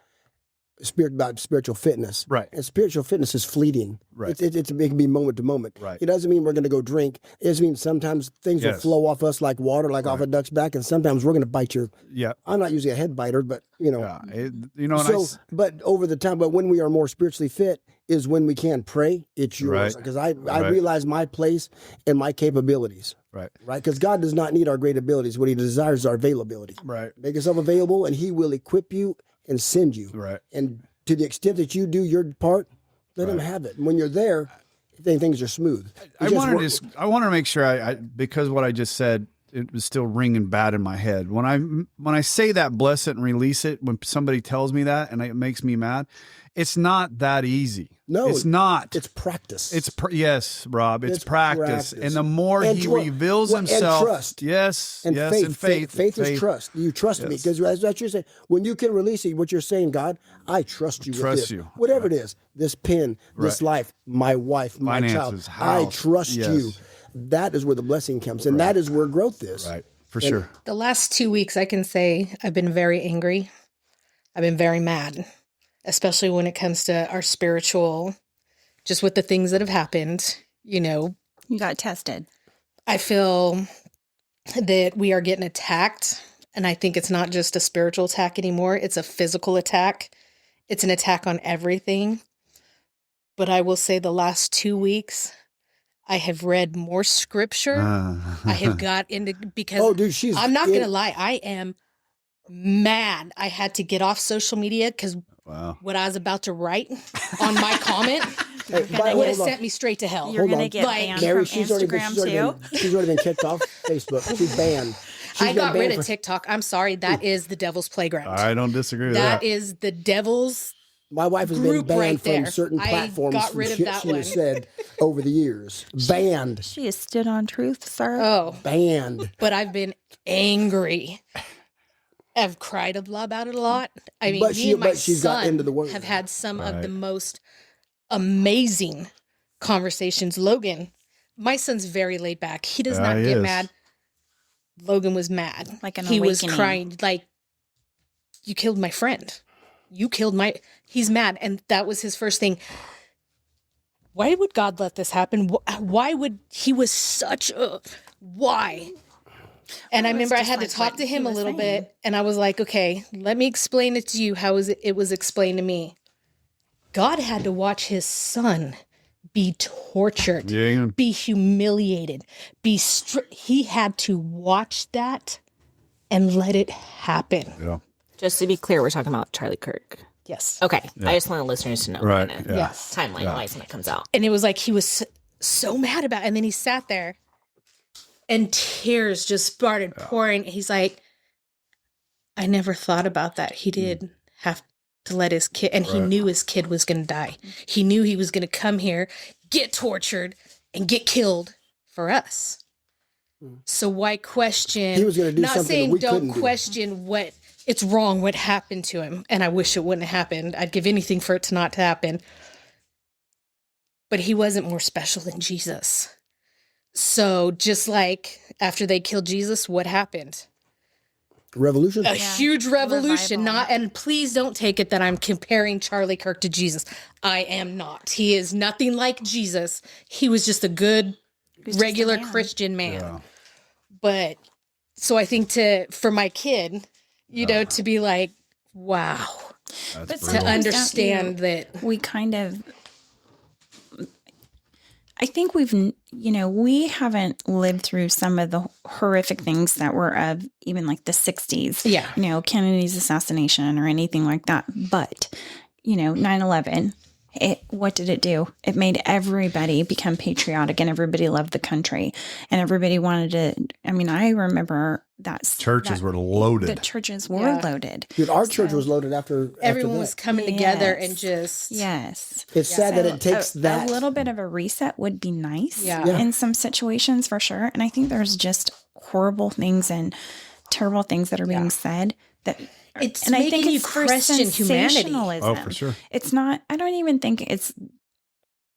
About spiritual fitness, Right. And spiritual fitness is fleeting, Right. It can be moment to moment, Right. It doesn't mean we're going to go drink. It just means sometimes things will Yes. flow off us like water, like off a duck's back, and sometimes we're going to bite your. Yeah. I'm not usually a head biter, but Yeah. And but over the time, but when we are more spiritually fit is when we can pray. It's yours Right. because I Right. realize my place and my capabilities. right. Right, because God does not need our great abilities. What He desires is our availability. Right. Make yourself available, and He will equip you and send you. Right. And to the extent that you do your part, let Him have it. And when you're there, then things are smooth. I wanted to make sure I because what I just said, it was still ringing bad in my head. When I say that, bless it and release it, when somebody tells me that and it makes me mad, it's not that easy. No, it's not. It's practice. Yes, Rob. It's practice. And the more And he tr- reveals well, and himself, trust. yes, and yes, faith, and faith. Faith is trust. You trust me Yes. because as what you're saying, when you can release it, what you're saying, God, I trust you. With Trust this. you. Whatever it is, this pen, this life, my wife, my Finances, child, I house. trust Yes. you. That is where the blessing comes, and that is where growth is. Right, for sure. The last 2 weeks, I can say I've been very angry. I've been very mad, especially when it comes to our spiritual, just with the things that have happened. You got tested. I feel that we are getting attacked, and I think it's not just a spiritual attack anymore. It's a physical attack. It's an attack on everything. But I will say the last 2 weeks, I have read more scripture. I have got into, because I'm not going to lie, I am mad. I had to get off social media because Wow. what I was about to write on my comment, Hey, by the would way, have hold on. sent me straight to hell. You're Hold gonna on. get Like, banned Mary, from Instagram too. she's already been kicked off Facebook. She's banned. She's I been got banned rid of for- TikTok. I'm sorry. That is the devil's playground. I don't disagree with That that. is the devil's. My wife has been Group banned right from there. certain I platforms got from rid of shit that she one. has said over the years. Banned. She has stood on truth, sir. Oh, Banned. but I've been angry. I've cried about it a lot. I mean, But me and my she's got son into the word. have had some of the Right. most amazing conversations. Logan, my son's very laid back. He does Yeah, not he get is. mad. Logan was mad. Like an he was awakening. crying like, you killed my friend. You killed my. He's mad, and that was his first thing. Why would God let this happen? Why would he was such a why? And I Well, it's remember I just had like to talk what to him he a was little saying. bit, and I was like, okay, let me explain it to you how it was explained to me. God had to watch his son be tortured, Yeah. be humiliated, he had to watch that and let it happen. Yeah. Just to be clear, we're talking about Charlie Kirk. Yes. Okay. I just want the listeners to know. Right. kinda Yeah. Yes. Timeline wise when it comes out. And it was like he was so mad about it. And then he sat there and tears just started pouring. He's like, I never thought about that. He did have to let his kid, and he Right. knew his kid was going to die. He knew he was going to come here, get tortured, and get killed for us. So why question? He was gonna do not something that saying we don't couldn't do. question what it's wrong what happened to him, and I wish it wouldn't have happened. I'd give anything for it to not to happen. But he wasn't more special than Jesus. So just like after they killed Jesus, what happened? Revolution. A huge revolution. Revival. Not, and please don't take it that I'm comparing Charlie Kirk to Jesus. I am not. He is nothing like Jesus. He was just a good, was just a regular man. Christian man. Yeah. But so I think for my kid, to be like, wow, That's But to brutal. sometimes understand that. we kind of, I think we haven't lived through some of the horrific things that were of even like the 60s. Yeah. Kennedy's assassination or anything like that. But, 9/11, what did it do? It made everybody become patriotic and everybody loved the country and everybody wanted to. I mean, I remember Churches were loaded. The churches were Yeah. loaded. Dude, our church was loaded after Everyone that. was coming together Yes. and just. Yes. It's sad that So it takes that. a little bit of a reset would be nice Yeah. in some situations for sure. And I think there's just horrible things and terrible things that are being said that It's and I making think you it's for question humanity. sensationalism. Oh, for sure. It's not, I don't even think it's,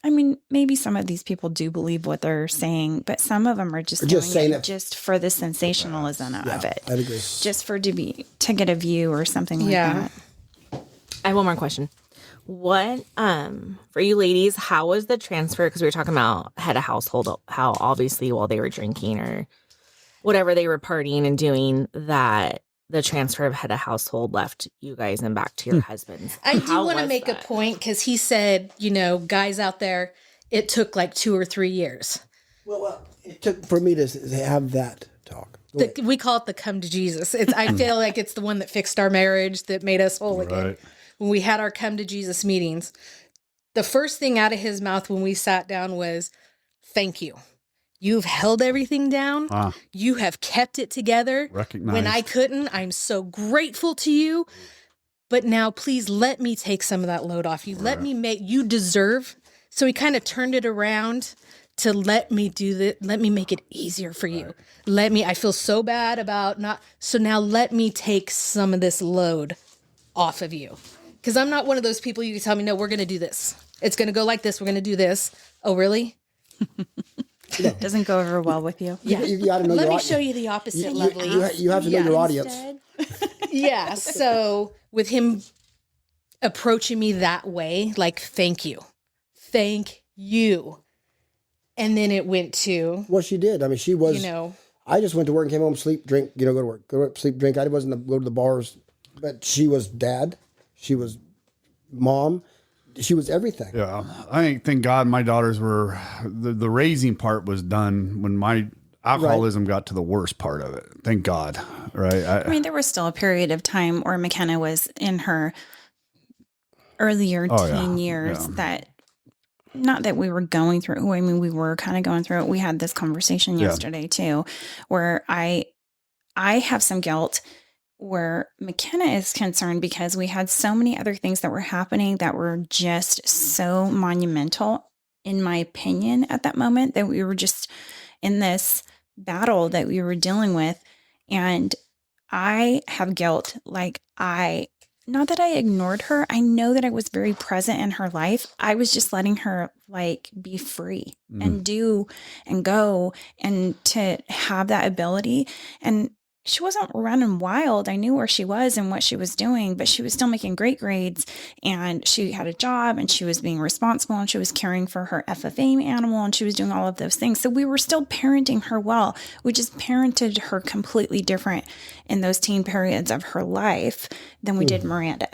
I mean, maybe some of these people do believe what they're saying, but some of them are just Just doing saying it it. just for the sensationalism of it. I'd agree. Just to get a view or something like Yeah. that. I have one more question. What, for you ladies, how was the transfer? Because we were talking about head of household, how obviously while they were drinking or whatever they were partying and doing, that the transfer of head of household left you guys and back to your husbands. I do How want to was make that? a point because he said, guys out there, it took like 2 or 3 years. Well, it took for me to have that talk. Go ahead. We call it the come to Jesus. I feel like it's the one that fixed our marriage, that made us whole again. Right. When we had our come to Jesus meetings, the first thing out of his mouth when we sat down was, thank you. You've held everything down. You have kept it together. Recognized. When I couldn't, I'm so grateful to you. But now please let me take some of that load off you. Let me you deserve. So he kind of turned it around to let me do that. Let me make it easier for you. I feel so bad about not. So now let me take some of this load off of you. Because I'm not one of those people you can tell me, no, we're going to do this. It's going to go like this. We're going to do this. Oh, really? Doesn't go over well with you. Yeah. You gotta know Let your me au- show you the opposite, You, lovely. you have to know your audience. Yeah. So with him approaching me that way, like, thank you. Thank you. And then it went to, Well, she did. I mean, she was. I just went to work and came home, sleep, drink, go to work, sleep, drink. I wasn't go to the bars, but she was dad. She was mom. She was everything. Yeah. I thank God my daughters were, the raising part was done when my alcoholism got to the worst part of it. Thank God. Right. I mean, there was still a period of time where McKenna was in her earlier Oh, yeah. teen years Yeah. that, not that we were going through, I mean, we were kind of going through it. We had this conversation Yeah. yesterday too, where I have some guilt where McKenna is concerned because we had so many other things that were happening that were just so monumental, in my opinion, at that moment, that we were just in this battle that we were dealing with. And I have guilt. Like, not that I ignored her. I know that I was very present in her life. I was just letting her like be free and do and go and to have that ability. And she wasn't running wild. I knew where she was and what she was doing, but she was still making great grades, and she had a job, and she was being responsible, and she was caring for her FFA animal, and she was doing all of those things. So we were still parenting her well. We just parented her completely different in those teen periods of her life than we did Miranda.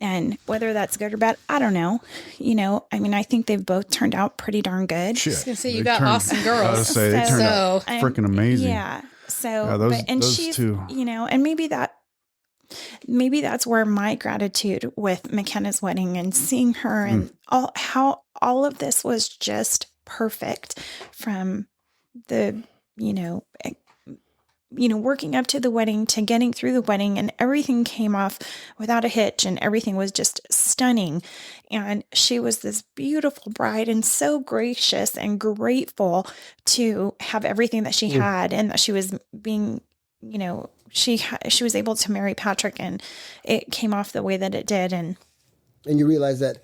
And whether that's good or bad, I don't know. You know, I mean, I think they've both turned out pretty darn good. Shit. I was gonna say, you They got turned- awesome I was gonna girls. say, they turned out So- freaking amazing. Yeah. So, Yeah, those- and those she's, two. you know, and maybe that's where my gratitude with McKenna's wedding and seeing her and how all of this was just perfect, from the, working up to the wedding to getting through the wedding, and everything came off without a hitch, and everything was just stunning. And she was this beautiful bride, and so gracious and grateful to have everything that she had, and that she was being, she was able to marry Patrick, and it came off the way that it did. And you realize that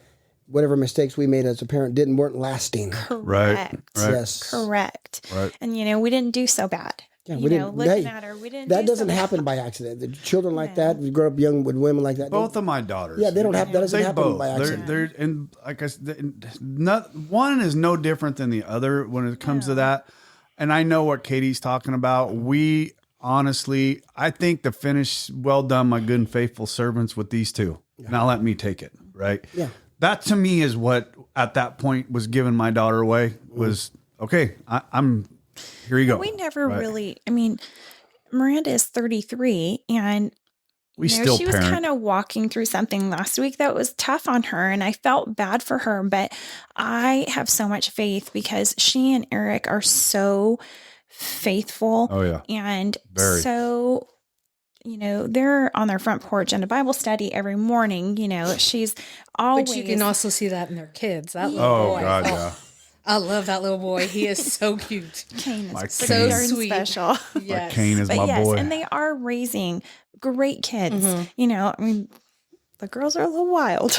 whatever mistakes we made as a parent weren't lasting. Right. Yes. Correct. Right. And, we didn't do so bad. Yeah, Looking at her, we didn't. That do doesn't so happen by accident. The children like that, we grow up young with women like that. Both of my daughters. Yeah, they don't have. That doesn't They happen both. by accident. They're and like I said, one is no different than the other when it comes to that. And I know what Katie's talking about. We honestly, I think the finish, well done, my good and faithful servants, with these two. Now let me take it. Right. Yeah. That to me is what at that point was giving my daughter away. Was okay. I'm here. You go. We never really. I mean, Miranda is 33, and We still she was parent. kind of walking through something last week that was tough on her, and I felt bad for her. But I have so much faith because she and Eric are so faithful. Oh, yeah. And Very. so, they're on their front porch in a Bible study every morning. She's always. But you can also see that in their kids. That little Oh boy. God, yeah. I love that little boy. He is so cute. Kane is My pretty Kane. darn So sweet. special. Yes. Kane is But my yes, boy. and they are raising great kids. I mean, the girls are a little wild.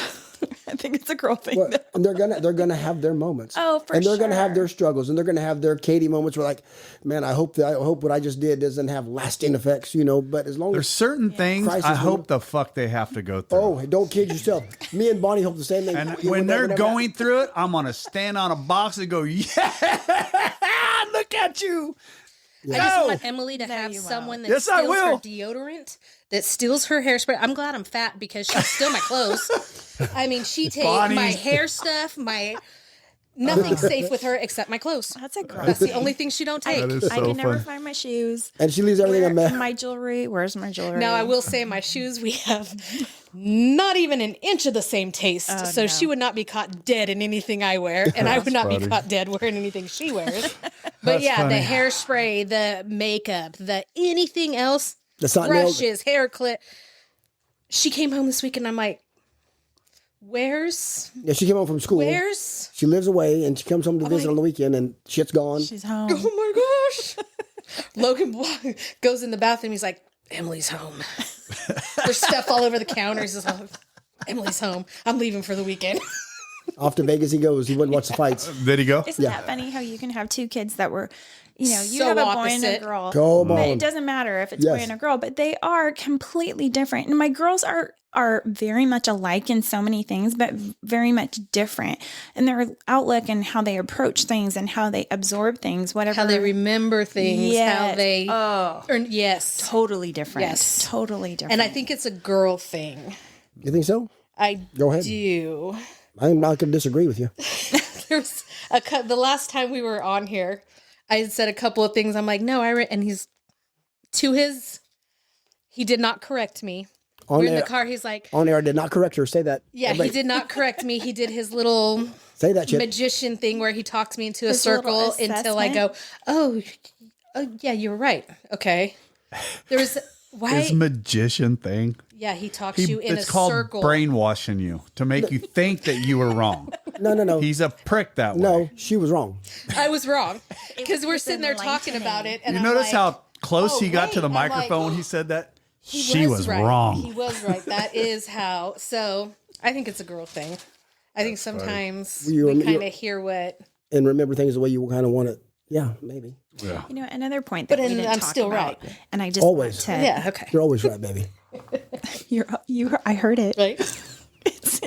I think it's a girl thing. Well, and they're gonna have their moments. Oh, for And they're gonna have sure. their struggles, and they're gonna have their Katie moments where, like, man, I hope what I just did doesn't have lasting effects, But as long There's as certain things Crisis I hope moment. the fuck they have to go through. oh, don't kid yourself. Me and Bonnie hope the same thing. And You when would they're never- going through it, I'm gonna stand on a box and go, yeah, look at you. I just want Emily to have someone that Yes, I steals her will. deodorant, that steals her hairspray. I'm glad I'm fat because she'll steal my clothes. I mean, she takes Bonnie. my hair stuff, nothing's safe with her except my clothes. That's a girl That's the thing. only thing she don't take. That is I so can never fun. find my shoes. And she leaves everything a mess. My jewelry. Where's my jewelry? Now, I will say my shoes, we have not even an inch of the same taste. So no. she would not be caught dead in anything I wear, and I would not be funny. caught dead wearing anything she wears. But That's yeah, funny. the hairspray, the makeup, the anything else, That's not nailed. brushes, hair clip. She came home this week, and I'm like, where's? Yeah, she came home from school. She lives away, and she comes home to visit on the weekend, and shit's gone. She's home. Oh my gosh. Logan goes in the bathroom. He's like, Emily's home. There's stuff all over the counters. He's like, Emily's home. I'm leaving for the weekend. Off to Vegas he goes. He wouldn't watch the fights. Did he go? Isn't that funny how you can have two kids that were, you So have a boy opposite. and a girl. Come But on. it doesn't matter if it's boy Yes. and a girl, but they are completely different. And my girls are very much alike in so many things, but very much different in their outlook and how they approach things and how they absorb things, whatever. How they remember things. How Yes. they. Oh, Yes. totally different. Yes. Totally different. And I think it's a girl thing. You think so? I Go ahead. do. I'm not going to disagree with you. There's the last time we were on here, I had said a couple of things. I'm like, no, and he's to his. He did not correct me. We're in the car. He's like, on air, I did not correct her. Say that. yeah, he did not correct me. He did his little Say that, Chip. magician thing where he talks me into a His little circle until I go, oh, yeah, you're right. Okay. There's why? His magician thing. Yeah, he talks you in a It's called circle. brainwashing you to make you think that you were wrong. No. He's a prick that way. No, she was wrong. I was wrong because we're was sitting there talking enlightening. about it. And You I'm notice like, how close oh, he got to the wait. I'm like, microphone when he said that? he She was right. wrong. He was right. That is how. So I think it's a girl thing. I think sometimes You- we you- kind of hear what. And remember things the way you kind of want it. Yeah, maybe. Yeah. You know, another point that But we didn't I'm talk still about, right. and I just Always. want to, Yeah. Okay. You're always right, baby. I heard it. Right.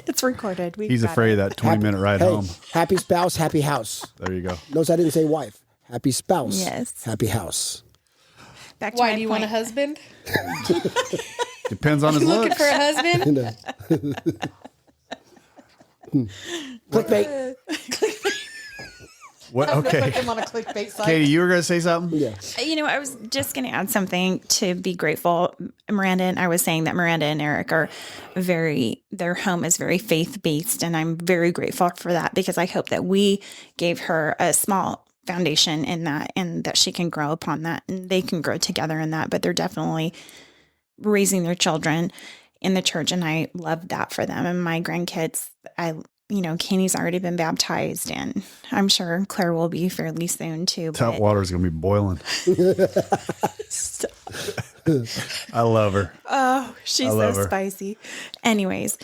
It's recorded. We've He's got afraid it. of that 20-minute ride Hey, home. happy spouse, happy house. There you go. Notice I didn't say wife. Happy spouse. Yes. Happy house. Back to Why my do you want a point. husband? Depends on his Looking looks. for a husband? Clickbait. What? Okay. Put him on a clickbait site. Katie, you were going to say something? Yeah. You know, I was just going to add something to be grateful. Miranda and I was saying that Miranda and Eric are their home is very faith-based, and I'm very grateful for that because I hope that we gave her a small foundation in that and that she can grow upon that and they can grow together in that. But they're definitely raising their children in the church, and I love that for them. And my grandkids, Kenny's already been baptized, and I'm sure Claire will be fairly soon too. That water's going to be boiling. I love her. Oh, she's I so love her. spicy. Anyways,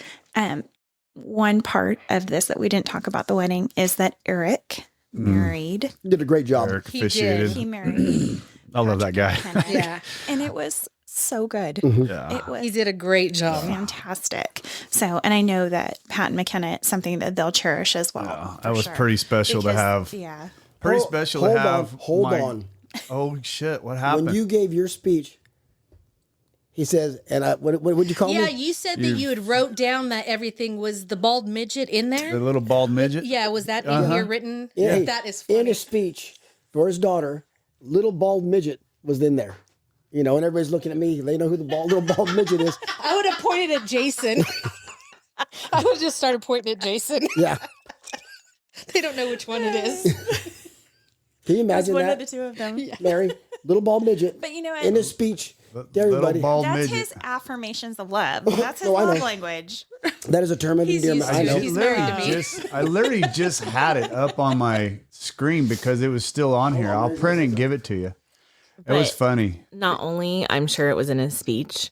one part of this that we didn't talk about the wedding is that Eric married. You did a great job. Eric He did. officiated. He married. I love that guy. Kenneth, Yeah. and it was so good. Yeah. It was He did a great job. fantastic. So, and I know that Pat and McKenna, it's something that they'll cherish as well. Yeah, for that was sure. pretty special to Because- have. Yeah. Pretty Hold- special to hold have. on, hold my- on. Oh, shit. What happened? When you gave your speech, he says, and what would you call Yeah, me? you said that you had wrote down that everything was the bald midget in the there. little bald midget? Yeah, was that in your written? Yeah. That is In funny. his speech for his daughter, little bald midget was in there. And everybody's looking at me. They know who the little bald midget is. I would have pointed at Jason. I would have just started pointing at Jason. Yeah. They don't know which one it is. Can you That's imagine one that, of the two of them. Mary? Little bald midget. But you know what? in his speech to Little everybody. bald That's midget. his affirmations of love. That's his No, I know. love language. That is a term of He's endearment. used I to know. it. He's married to me. I literally just had it up on my screen because it was still on here. I'll print it and give it to you. It was But- funny. Not only I'm sure it was in his speech,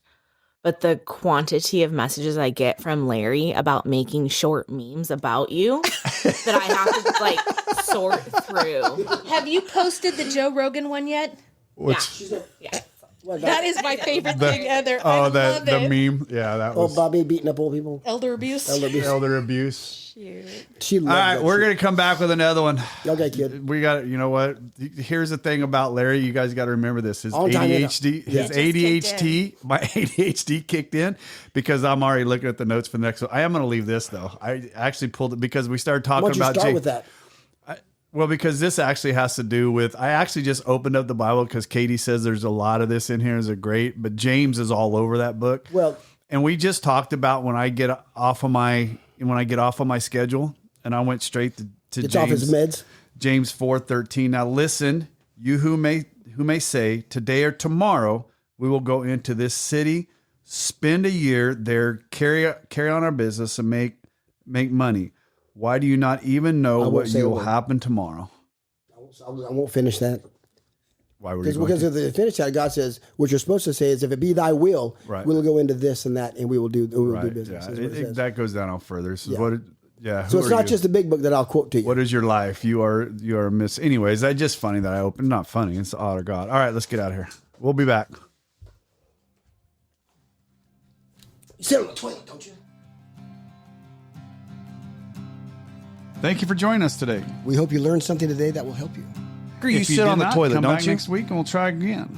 but the quantity of messages I get from Larry about making short memes about you that I have to like sort through. Have you posted the Joe Rogan one yet? Which, That is my favorite thing ever. oh, I the love it. meme. Yeah, that Oh, was Bobby beating up old people. Elder abuse. elder abuse. She All loves right, that we're shit. going to come back with another one. Okay, kid. We got, you know what? Here's the thing about Larry. You guys got to remember this. His On time, ADHD, yeah. his It just ADHD, my ADHD kicked in because I'm already looking at the notes for the next one. I am going to leave this though. I actually pulled it because we started Why talking don't you about start Jake. with that? Well, because this actually has to do with, I actually just opened up the Bible because Katie says there's a lot of this in here is a great, but James is all over that book. Well, And we just talked about when I get off of my schedule, and I went straight to it's James. off his meds. James 4:13. Now listen, you who may say today or tomorrow we will go into this city, spend a year there, carry on our business, and make money. Why do you not even know won't what say a will word. happen tomorrow? I won't finish that. Why were you Because going if they finish that, God says, what you're supposed to say is, if it be thy will, Right. we'll go into this and that, and we will do right? business. Yeah, is what it says. that goes down on further. This is Yeah. what it, yeah. So who it's are not you? just the big book that I'll quote to you. What is your life? You are miss. Anyways, that's just funny that I opened. Not funny. It's the honor of God. All right, let's get out of here. We'll be back. You sit on the toilet, don't you? Thank you for joining us today. We hope you learned something today that will help you. You sit on the toilet, come don't back you? next week and we'll try again.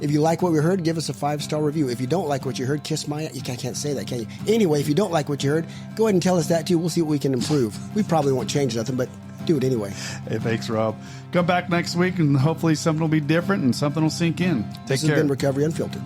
If you like what we heard, give us a 5-star review. If you don't like what you heard, kiss my... You can't say that, can you? Anyway, if you don't like what you heard, go ahead and tell us that too. We'll see what we can improve. We probably won't change nothing, but do it anyway. Hey, thanks, Rob. Come back next week and hopefully something will be different and something will sink in. Take This has care. been Recovery Unfiltered.